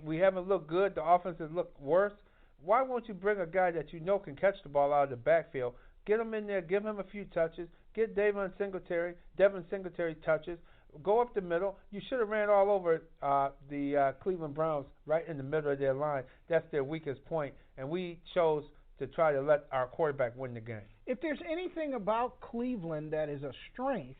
We haven't looked good. The offense has looked worse. Why won't you bring a guy that you know can catch the ball out of the backfield, get him in there, give him a few touches, get Devin Singletary touches, go up the middle. You should have ran all over the Cleveland Browns right in the middle of their line. That's their weakest point, and we chose to try to let our quarterback win the game. If there's anything about Cleveland that is a strength,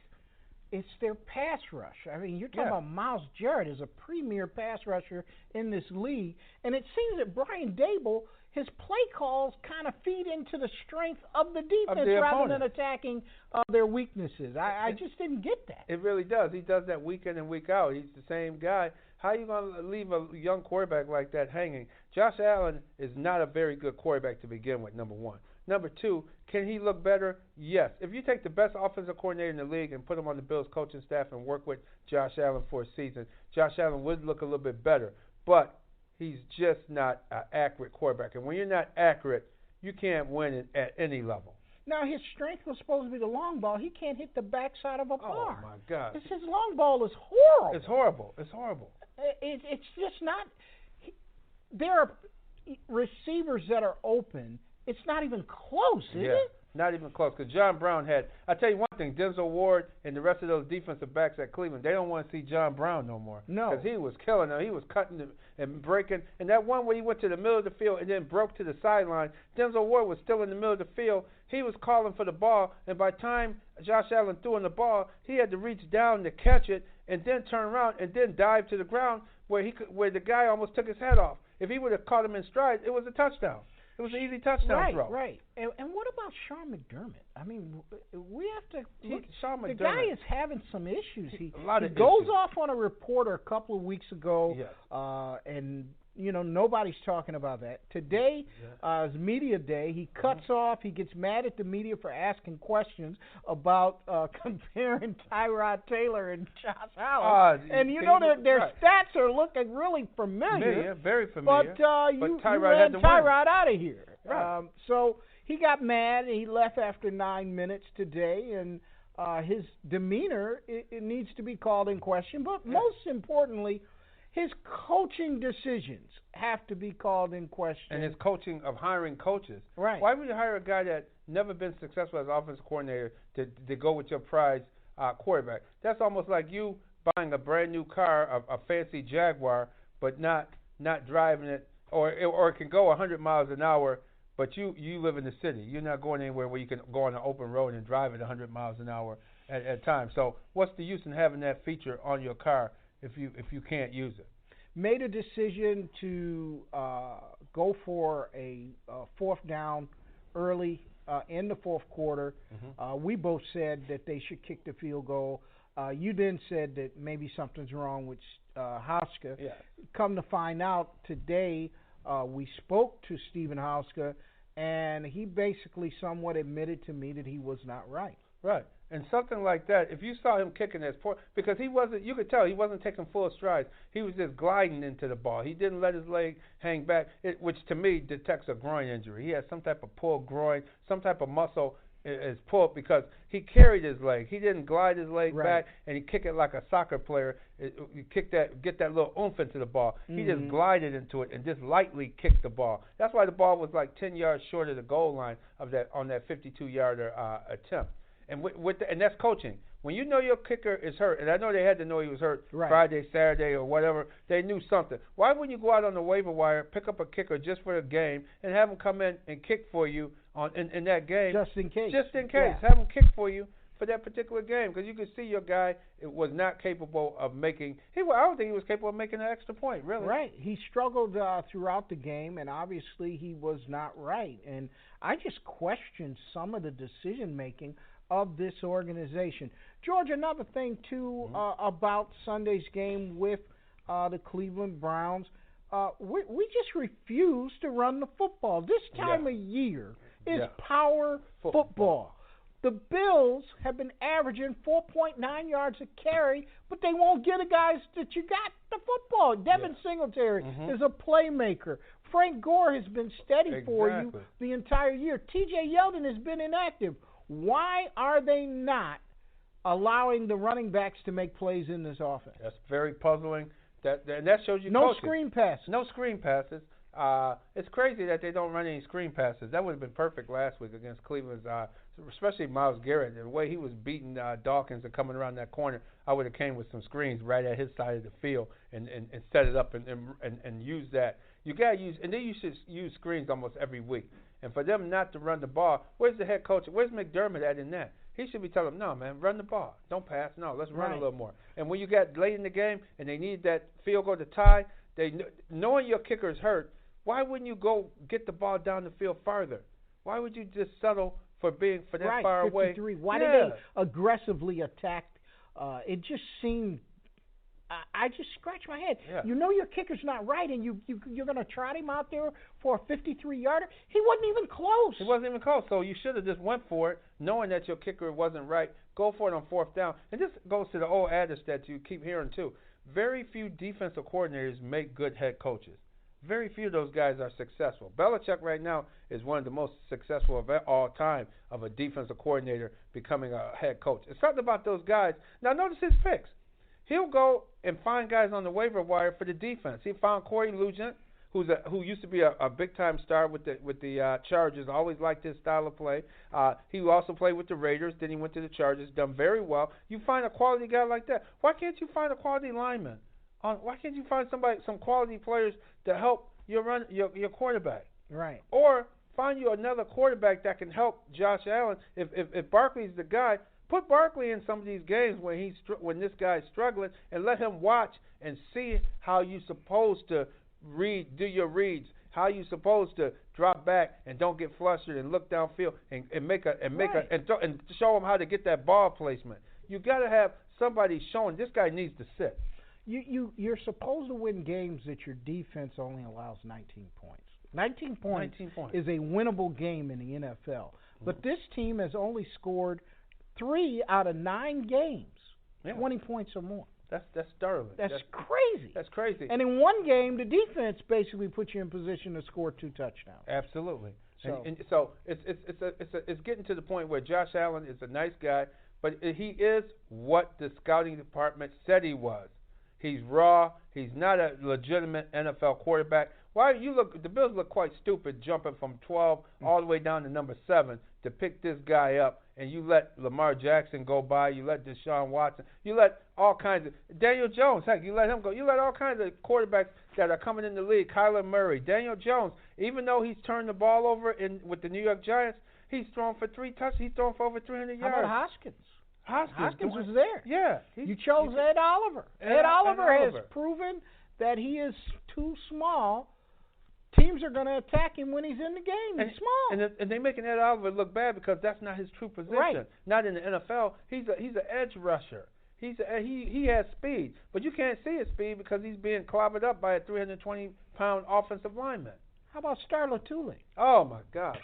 it's their pass rush. I mean, you're talking about Myles Jarrett is a premier pass rusher in this league, and it seems that Brian Dable, his play calls kind of feed into the strength of the defense rather than attacking their weaknesses. I just didn't get that. It really does. He does that week in and week out. He's the same guy. How are you going to leave a young quarterback like that hanging? Josh Allen is not a very good quarterback to begin with, number one. Number two, can he look better? Yes. If you take the best offensive coordinator in the league and put him on the Bills coaching staff and work with Josh Allen for a season, Josh Allen would look a little bit better. But he's just not an accurate quarterback. And when you're not accurate, you can't win at any level. Now, his strength was supposed to be the long ball. He can't hit the backside of a car. Oh, my God. His long ball is horrible. It's horrible. It's horrible. It's just not – there are receivers that are open. It's not even close, is it? Not even close. Because John Brown had – I tell you one thing, Denzel Ward and the rest of those defensive backs at Cleveland, they don't want to see John Brown no more. No. Because he was killing them. He was cutting them and breaking. And that one where he went to the middle of the field and then broke to the sideline, Denzel Ward was still in the middle of the field. He was calling for the ball, and by the time Josh Allen threw in the ball, he had to reach down to catch it and then turn around and then dive to the ground where the guy almost took his head off. If he would have caught him in stride, it was a touchdown. It was an easy touchdown throw. Right. And what about Sean McDermott? I mean, we have to look. Sean McDermott, the guy is having some issues. He goes off on a reporter a couple of weeks ago, and nobody's talking about that. Today is media day. He cuts off. He gets mad at the media for asking questions about comparing Tyrod Taylor and Josh Allen. And their stats are looking really familiar. Very familiar. But you ran Tyrod out of here. Right. So he got mad. He left after 9 minutes today, and his demeanor it needs to be called in question. But most importantly, his coaching decisions have to be called in question. And his coaching of hiring coaches. Right. Why would you hire a guy that never been successful as offensive coordinator to go with your prize quarterback? That's almost like you buying a brand new car, a fancy Jaguar, but not driving it, or it can go 100 miles an hour, but you live in the city. You're not going anywhere where you can go on an open road and drive it 100 miles an hour at times. So what's the use in having that feature on your car if you can't use it? Made a decision to go for a fourth down early in the fourth quarter. We both said that they should kick the field goal. You then said that maybe something's wrong with Hauska. Yeah. Come to find out today, we spoke to Stephen Hauska, and he basically somewhat admitted to me that he was not right. Right. And something like that, if you saw him kicking as poor, because you could tell he wasn't taking full strides. He was just gliding into the ball. He didn't let his leg hang back, which to me detects a groin injury. He had some type of pulled groin, some type of muscle is pulled because he carried his leg. He didn't glide his leg back, and he kicked it like a soccer player. You get that little oomph into the ball. He just glided into it and just lightly kicked the ball. That's why the ball was like 10 yards short of the goal line on that 52-yarder attempt. And and that's coaching. When you know your kicker is hurt, and I know they had to know he was hurt right. Friday, Saturday, or whatever, they knew something. Why wouldn't you go out on the waiver wire, pick up a kicker just for the game, and have him come in and kick for you in that game? Just in case. Just in case. Yeah. Have him kick for you for that particular game, because you could see your guy was not capable of making. I don't think he was capable of making an extra point, really. Right. He struggled throughout the game, and obviously he was not right. And I just questioned some of the decision making of this organization. George, another thing too about Sunday's game with the Cleveland Browns, we just refuse to run the football. This time of year is power football. The Bills have been averaging 4.9 yards a carry, but they won't get the guys that you got the football. Devin Singletary is a playmaker. Frank Gore has been steady for you the entire year. T.J. Yeldon has been inactive. Why are they not allowing the running backs to make plays in this offense? That's very puzzling. And that shows you no coaching. Screen passes. No screen passes. It's crazy that they don't run any screen passes. That would have been perfect last week against Cleveland's, especially Myles Garrett. The way he was beating Dawkins and coming around that corner, I would have came with some screens right at his side of the field and set it up and use that. You got to use, and then you should use screens almost every week. And for them not to run the ball, where's the head coach? Where's McDermott at in that? He should be telling them, no, man, run the ball. Don't pass. No, let's run a little more. And when you got late in the game and they need that field goal to tie, knowing your kicker's hurt, why wouldn't you go get the ball down the field farther? Why would you just settle for being that far 53. away? Why did they aggressively attack? It just seemed. I just scratched my head. Yeah. You know your kicker's not right, and you're going to trot him out there for a 53-yarder? He wasn't even close. He wasn't even close, so you should have just went for it, knowing that your kicker wasn't right. Go for it on fourth down. And this goes to the old adage that you keep hearing, too. Very few defensive coordinators make good head coaches. Very few of those guys are successful. Belichick right now is one of the most successful of all time of a defensive coordinator becoming a head coach. It's something about those guys. Now, notice his picks. He'll go and find guys on the waiver wire for the defense. He found Corey Lugent, who used to be a big-time star with the Chargers. Always liked his style of play. He also played with the Raiders. Then he went to the Chargers, done very well. You find a quality guy like that. Why can't you find a quality lineman? Why can't you find some quality players to help your quarterback? Right. Or find you another quarterback that can help Josh Allen. If Barkley's the guy, put Barkley in some of these games when this guy's struggling, and let him watch and see how you're supposed to do your reads, how you're supposed to drop back and don't get flustered and look downfield and show him how to get that ball placement. You got to have somebody showing this guy needs to sit. You're supposed to win games that your defense only allows 19 points. 19 points is a winnable game in the NFL. But this team has only scored 3 out of 9 games, 20 points or more. That's startling. That's crazy. That's crazy. And in one game, the defense basically puts you in position to score 2 touchdowns. Absolutely. So it's getting to the point where Josh Allen is a nice guy, but he is what the scouting department said he was. He's raw. He's not a legitimate NFL quarterback. The Bills look quite stupid jumping from 12 all the way down to number 7 to pick this guy up, and you let Lamar Jackson go by, you let Deshaun Watson, you let all kinds of Daniel Jones, heck, you let him go. You let all kinds of quarterbacks that are coming in the league, Kyler Murray, Daniel Jones, even though he's turned the ball over with the New York Giants, he's thrown for 3 touchdowns. He's thrown for over 300 yards. How about Hoskins? Hoskins was there. Yeah. You chose Ed Oliver. Ed Oliver has proven that he is too small. Teams are going to attack him when he's in the game. He's small. And they're making Ed Oliver look bad because that's not his true position. Right. Not in the NFL. He's an edge rusher. He has speed, but you can't see his speed because he's being clobbered up by a 320-pound offensive lineman. How about Starla Tule? Oh, my God.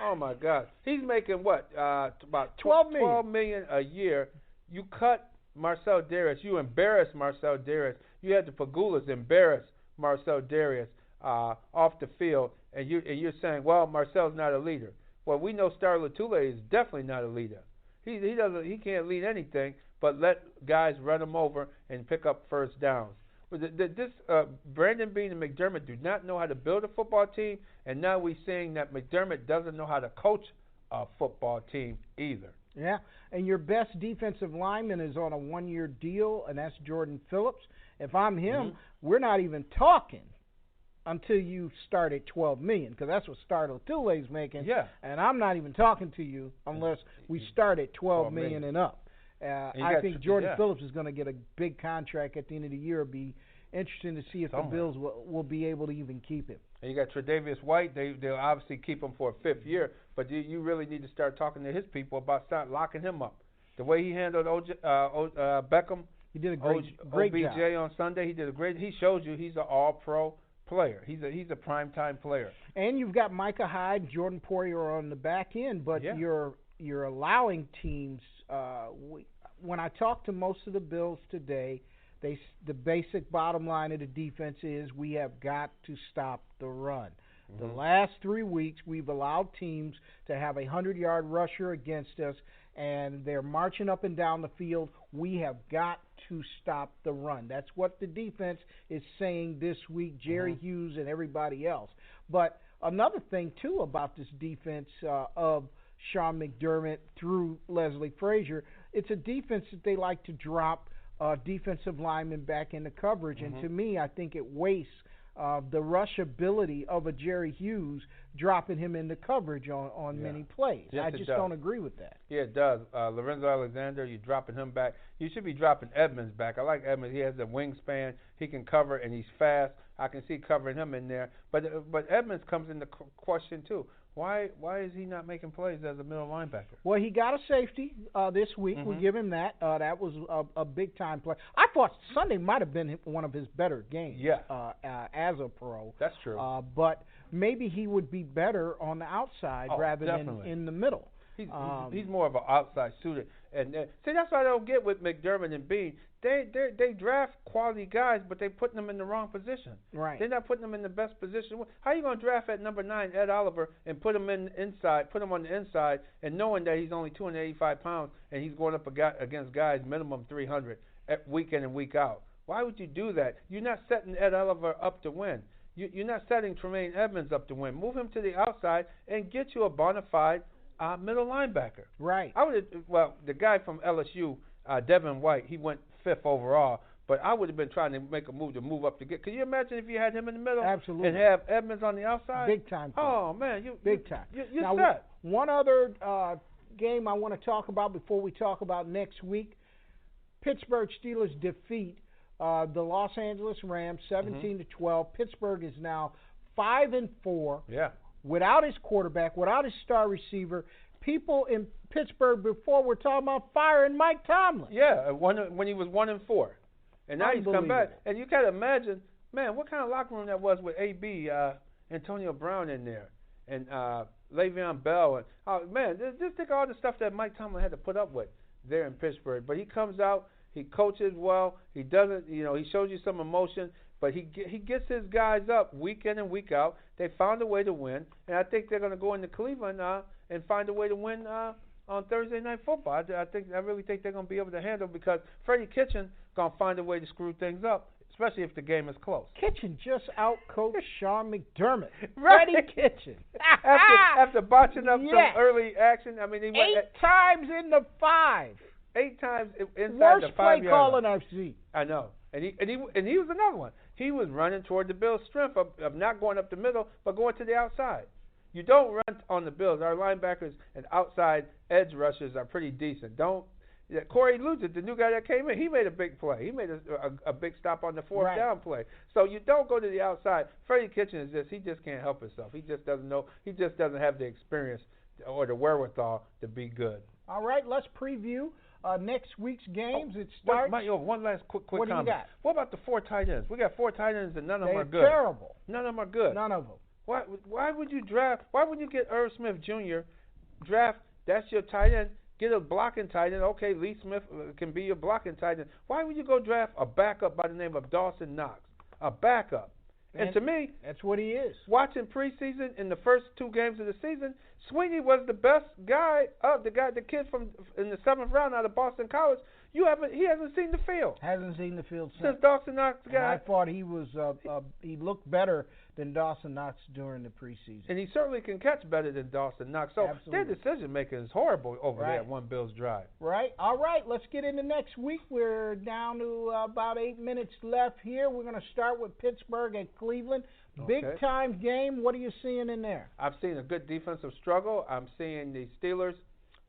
Oh, my God. He's making what? About $12 million a year. You cut Marcel Darius. You embarrass Marcel Darius. You had the Pagulas embarrass Marcel Darius off the field, and you're saying, well, Marcel's not a leader. Well, we know Starla Tule is definitely not a leader. He can't lead anything but let guys run him over and pick up first downs. Brandon Beane and McDermott do not know how to build a football team, and now we're seeing that McDermott doesn't know how to coach a football team either. Yeah, and your best defensive lineman is on a 1-year deal, and that's Jordan Phillips. If I'm him, we're not even talking until you start at $12 million, because that's what Star Latule's making. Yeah. And I'm not even talking to you unless we start at $12 million and up. I think Jordan Phillips is going to get a big contract at the end of the year. It'll be interesting to see if the Bills will be able to even keep him. And you got Tre'Davious White. They'll obviously keep him for a 5th year, but you really need to start talking to his people about start locking him up. The way he handled Beckham, he did a great OBJ job on Sunday. He did a great. He shows you he's an All-Pro player. He's a primetime player. And you've got Micah Hyde, Jordan Poyer on the back end, but you're allowing teams. When I talk to most of the Bills today, the basic bottom line of the defense is we have got to stop the run. The last 3 weeks, we've allowed teams to have a 100-yard rusher against us, and they're marching up and down the field. We have got to stop the run. That's what the defense is saying this week, Jerry Hughes and everybody else. But another thing, too, about this defense of Sean McDermott through Leslie Frazier, it's a defense that they like to drop defensive linemen back into coverage. And to me, I think it wastes the rush ability of a Jerry Hughes dropping him into coverage on many plays. Yes, I just don't agree with that. Yeah, it does. Lorenzo Alexander, you're dropping him back. You should be dropping Edmonds back. I like Edmonds. He has a wingspan. He can cover, and he's fast. I can see covering him in there. But Edmonds comes into question, too. Why is he not making plays as a middle linebacker? Well, he got a safety this week. We give him that. That was a big-time play. I thought Sunday might have been one of his better games as a pro. That's true. But maybe he would be better on the outside rather than in the middle. He's more of an outside suitor. And see, that's what I don't get with McDermott and Bean. They draft quality guys, but they putting them in the wrong position. Right. They're not putting them in the best position. How are you going to draft at number 9 Ed Oliver and put him on the inside, and knowing that he's only 285 pounds and he's going up against guys minimum 300 week in and week out? Why would you do that? You're not setting Ed Oliver up to win. You're not setting Tremaine Edmonds up to win. Move him to the outside and get you a bona fide middle linebacker. Right. The guy from LSU, Devin White, he went 5th overall, but I would have been trying to make a move to move up to get. Could you imagine if you had him in the middle? Absolutely. And have Edmonds on the outside? Big time. Oh man, big time. You're now, set. One other game I want to talk about before we talk about next week: Pittsburgh Steelers defeat the Los Angeles Rams 17-12. Pittsburgh is now 5-4. Yeah. Without his quarterback, without his star receiver. People in Pittsburgh before were talking about firing Mike Tomlin. Yeah, when he was 1-4, and now he's come back. And you got to imagine, man, what kind of locker room that was with AB, Antonio Brown in there, and Le'Veon Bell, and man, just think of all the stuff that Mike Tomlin had to put up with there in Pittsburgh. But he comes out, he coaches well, he doesn't, he shows you some emotion. But he gets his guys up week in and week out. They found a way to win, and I think they're going to go into Cleveland and find a way to win on Thursday Night Football. I really think they're going to be able to handle it because Freddie Kitchen going to find a way to screw things up, especially if the game is close. Kitchen just out-coached Sean McDermott. Right. Freddie Kitchen. after botching up some early action, I mean, he went 8 times in the 5. 8 times inside Worst the 5 yard line. Worst play calling I've seen. I know. And he was another one. He was running toward the Bills' strength of not going up the middle, but going to the outside. You don't run on the Bills. Our linebackers and outside edge rushers are pretty decent. Corey Luther, the new guy that came in, he made a big play. He made a big stop on the fourth down play. So you don't go to the outside. Freddie Kitchen he just can't help himself. He just doesn't know. He just doesn't have the experience or the wherewithal to be good. All right, let's preview next week's games. It starts. One last quick what comment. Do you got? What about the 4 tight ends? We got 4 tight ends and none of them are good. They're terrible. None of them are good. None of them. Why would you draft? Why would you get Irv Smith Jr. draft? That's your tight end. Get a blocking tight end. Okay, Lee Smith can be your blocking tight end. Why would you go draft a backup by the name of Dawson Knox? A backup. And to me, that's what he is. Watching preseason in the first 2 games of the season, Sweeney was the best guy the kid from in the 7th round out of Boston College. He hasn't seen the field. Hasn't seen the field since Dawson Knox got. I thought he was he looked better than Dawson Knox during the preseason. And he certainly can catch better than Dawson Knox. So Absolutely. their decision-making is horrible over there at one Bills drive. Right. All right, let's get into next week. We're down to about 8 minutes left here. We're going to start with Pittsburgh at Cleveland. Big-time game. What are you seeing in there? I've seen a good defensive struggle. I'm seeing the Steelers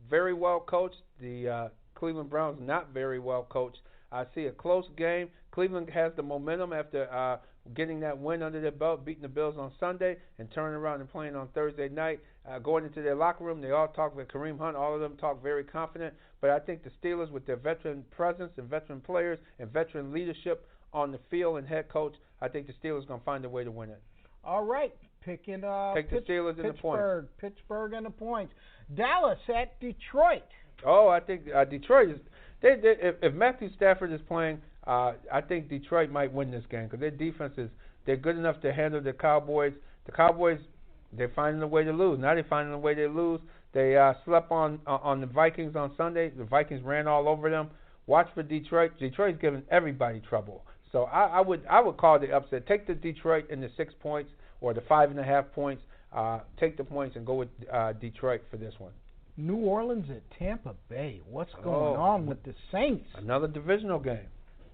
very well coached. The Cleveland Browns not very well coached. I see a close game. Cleveland has the momentum after getting that win under their belt, beating the Bills on Sunday, and turning around and playing on Thursday night. Going into their locker room, they all talk with Kareem Hunt. All of them talk very confident. But I think the Steelers, with their veteran presence and veteran players and veteran leadership on the field and head coach, I think the Steelers are going to find a way to win it. All right. Take the Steelers in the points. Pittsburgh and the points. Dallas at Detroit. Oh, I think Detroit is. If Matthew Stafford is playing, I think Detroit might win this game because their defense they're good enough to handle the Cowboys. The Cowboys, they're finding a way to lose. Now they're finding a way to lose. They slept on the Vikings on Sunday. The Vikings ran all over them. Watch for Detroit. Detroit's giving everybody trouble. So I would call the upset. Take the Detroit in the 6 points or the 5.5 points. Take the points and go with Detroit for this one. New Orleans at Tampa Bay. What's going on with the Saints? Another divisional game.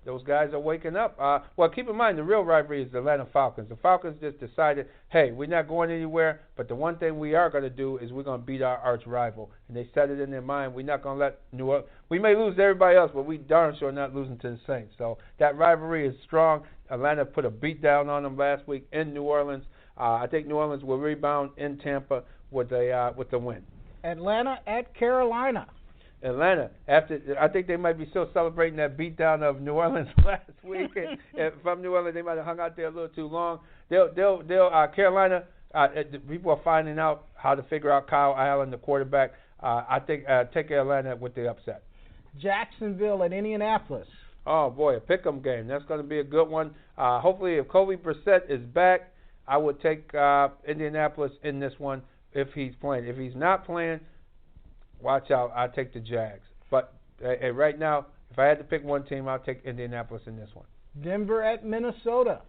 Those guys are waking up. Well, keep in mind, the real rivalry is the Atlanta Falcons. The Falcons just decided, hey, we're not going anywhere, but the one thing we are going to do is we're going to beat our arch rival. And they set it in their mind, we're not going to let New Orleans. We may lose to everybody else, but we darn sure not losing to the Saints. So that rivalry is strong. Atlanta put a beat down on them last week in New Orleans. I think New Orleans will rebound in Tampa with the win. Atlanta at Carolina. Atlanta, I think they might be still celebrating that beatdown of New Orleans last week. And from New Orleans, they might have hung out there a little too long. Carolina, people are finding out how to figure out Kyle Allen, the quarterback. I think take Atlanta with the upset. Jacksonville at Indianapolis. Oh boy, a pick'em game. That's going to be a good one. Hopefully, if Kobe Brissett is back, I would take Indianapolis in this one if he's playing. If he's not playing, watch out. I'll take the Jags. But right now, if I had to pick one team, I'll take Indianapolis in this one. Denver at Minnesota.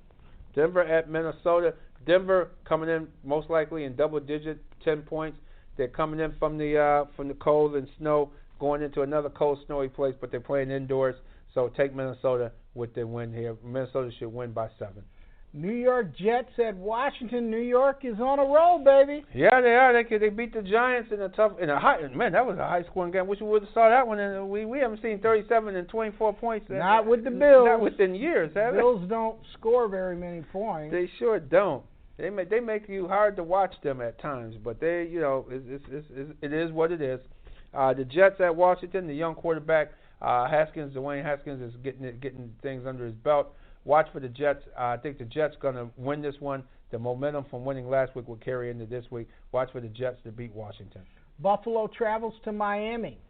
Denver at Minnesota. Denver coming in most likely in double digit, 10 points. They're coming in from the cold and snow, going into another cold, snowy place, but they're playing indoors. So take Minnesota with their win here. Minnesota should win by 7. New York Jets at Washington. New York is on a roll, baby. Yeah, they are. They beat the Giants in a high. Man, that was a high scoring game. Wish we would have saw that one. And we haven't seen 37 and 24 points. Not with the Bills. Not within years, have they? Bills don't score very many points. They sure don't. They make you hard to watch them at times, but it is what it is. The Jets at Washington. The young quarterback Dwayne Haskins is getting things under his belt. Watch for the Jets. I think the Jets going to win this one. The momentum from winning last week will carry into this week. Watch for the Jets to beat Washington. Buffalo travels to Miami.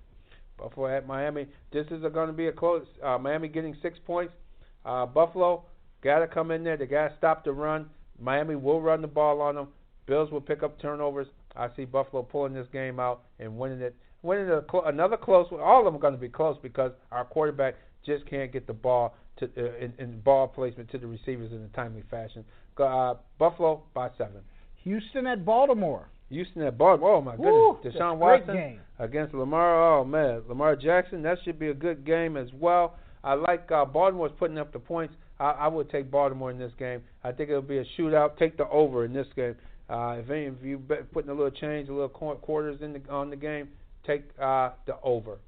Buffalo at Miami. This is going to be a close. Miami getting 6 points. Buffalo got to come in there. They got to stop the run. Miami will run the ball on them. Bills will pick up turnovers. I see Buffalo pulling this game out and winning it. Another close one. All of them are going to be close because our quarterback just can't get the ball in ball placement to the receivers in a timely fashion. Buffalo by 7. Houston at Baltimore. Oh my goodness. Woo, Deshaun Watson game. Against Lamar. Oh man, Lamar Jackson. That should be a good game as well. I like Baltimore's putting up the points. I would take Baltimore in this game. I think it'll be a shootout. Take the over in this game. If any of you putting a little change, a little quarters on the game, take the over.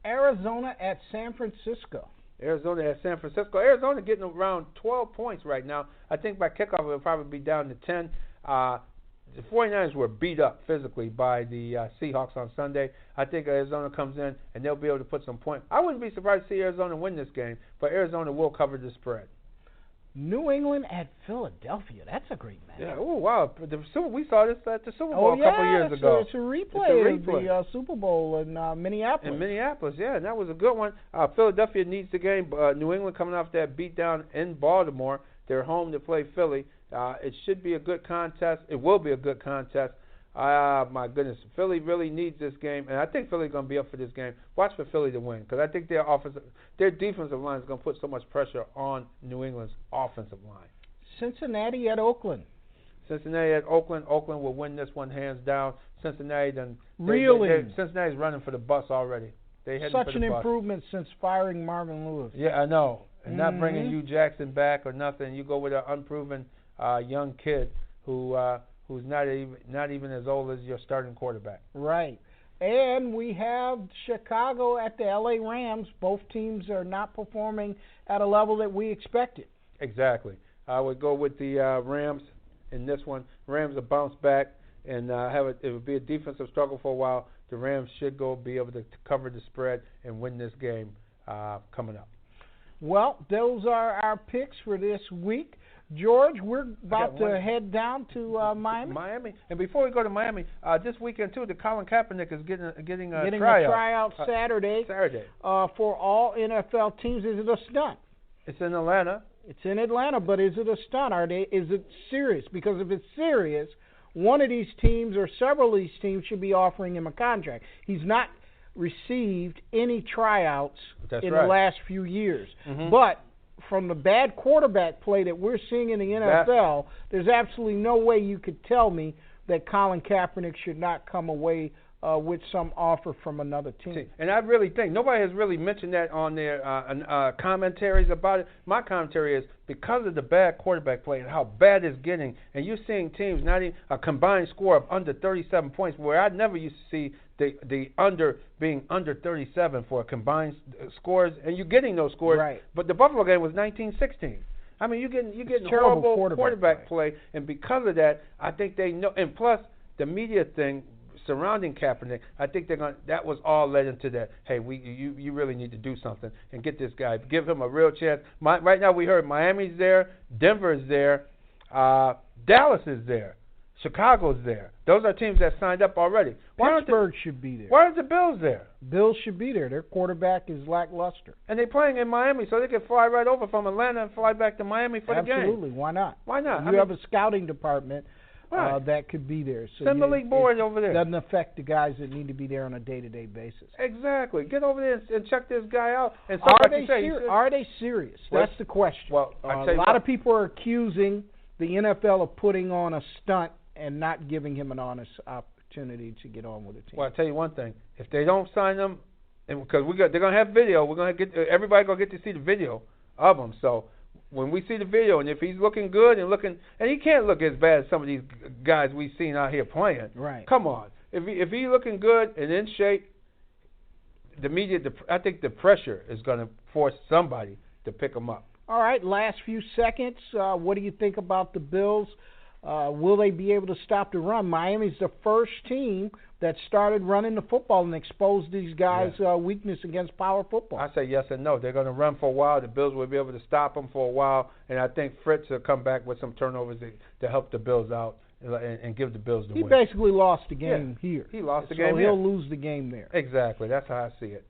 Arizona at San Francisco. Arizona at San Francisco. Arizona getting around 12 points right now. I think by kickoff it'll probably be down to 10. The 49ers were beat up physically by the Seahawks on Sunday. I think Arizona comes in and they'll be able to put some points. I wouldn't be surprised to see Arizona win this game, but Arizona will cover the spread. New England at Philadelphia. That's a great match. Yeah. Oh, wow. We saw this at the Super Bowl a couple years ago. It's a replay of the Super Bowl in Minneapolis. In Minneapolis, yeah. That was a good one. Philadelphia needs the game. New England coming off that beatdown in Baltimore. They're home to play Philly. It should be a good contest. It will be a good contest. My goodness. Philly really needs this game, and I think Philly's going to be up for this game. Watch for Philly to win because I think their defensive line is going to put so much pressure on New England's offensive line. Cincinnati at Oakland. Cincinnati at Oakland. Oakland will win this one hands down. Cincinnati Cincinnati's running for the bus already. They heading Such for the an bus. improvement since firing Marvin Lewis. Yeah, I know. And not bringing Hugh Jackson back or nothing. You go with an unproven young kid who's not even as old as your starting quarterback. Right. And we have Chicago at the LA Rams. Both teams are not performing at a level that we expected. Exactly. I would go with the Rams in this one. Rams will bounce back and it would be a defensive struggle for a while. The Rams should be able to cover the spread and win this game coming up. Well, those are our picks for this week. George, we're about to head down to Miami. And before we go to Miami, this weekend too, the Colin Kaepernick is getting a tryout Saturday. Saturday. For all NFL teams. Is it a stunt? It's in Atlanta. It's in Atlanta, but is it a stunt? Is it serious? Because if it's serious, one of these teams or several of these teams should be offering him a contract. He's not received any tryouts the last few years. But from the bad quarterback play that we're seeing in the NFL, there's absolutely no way you could tell me that Colin Kaepernick should not come away with some offer from another team. And I really think nobody has really mentioned that on their commentaries about it. My commentary is because of the bad quarterback play and how bad it's getting, and you're seeing teams not even a combined score of under 37 points, where I never used to see the under being under 37 for combined scores, and you're getting those scores. Right. But the Buffalo game was 19-16. I mean, you're getting horrible quarterback play, and because of that, I think they know. And plus, the media thing surrounding Kaepernick, I think that was all led into that. Hey, you really need to do something and get this guy, give him a real chance. Right now, we heard Miami's there, Denver's there, Dallas is there, Chicago's there. Those are teams that signed up already. Pittsburgh should be there. Why aren't the Bills there? Bills should be there. Their quarterback is lackluster. And they're playing in Miami, so they can fly right over from Atlanta and fly back to Miami for the game. Absolutely. Why not? Why not? You have a scouting department that could be there. So send the league board over there. It doesn't affect the guys that need to be there on a day-to-day basis. Exactly. Get over there and check this guy out. And are they serious? That's the question. Well, a lot of people are accusing the NFL of putting on a stunt and not giving him an honest opportunity to get on with the team. Well, I'll tell you one thing. If they don't sign them, because they're going to have video, everybody going to get to see the video of them. So when we see the video, and if he's looking good and he can't look as bad as some of these guys we've seen out here playing. Right. Come on. If he's looking good and in shape, the media, I think the pressure is going to force somebody to pick him up. All right, last few seconds. What do you think about the Bills? Will they be able to stop the run? Miami's the first team that started running the football and exposed these guys' weakness against power football. I say yes and no. They're going to run for a while. The Bills will be able to stop them for a while, and I think Fritz will come back with some turnovers to help the Bills out and give the Bills the win. He basically lost the game here. He lost the game here. So he'll lose the game there. Exactly. That's how I see it.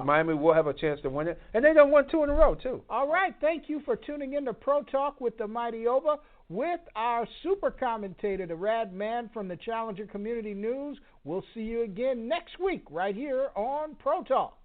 Miami will have a chance to win it, and they done won 2 in a row, too. All right. Thank you for tuning in to Pro Talk with the Mighty Ova with our super commentator, the Rad Man from the Challenger Community News. We'll see you again next week right here on Pro Talk.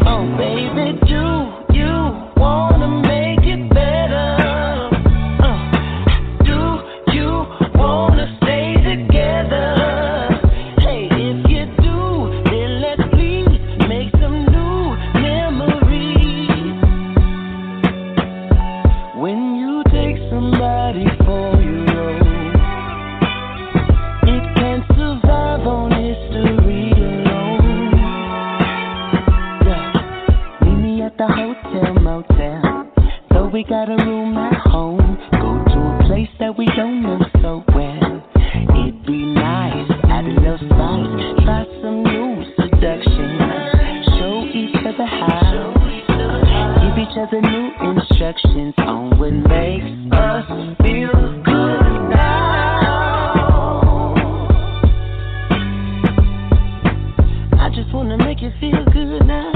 Oh, baby, do you somebody for you. It can't survive on history alone. Yeah. Meet me at the hotel motel. So we got a room at home. Go to a place that we don't know so well. It'd be nice, add a little spice, try some new seduction. Show each other how. Give each other new instructions on what makes us feel good now. I just wanna make you feel good now.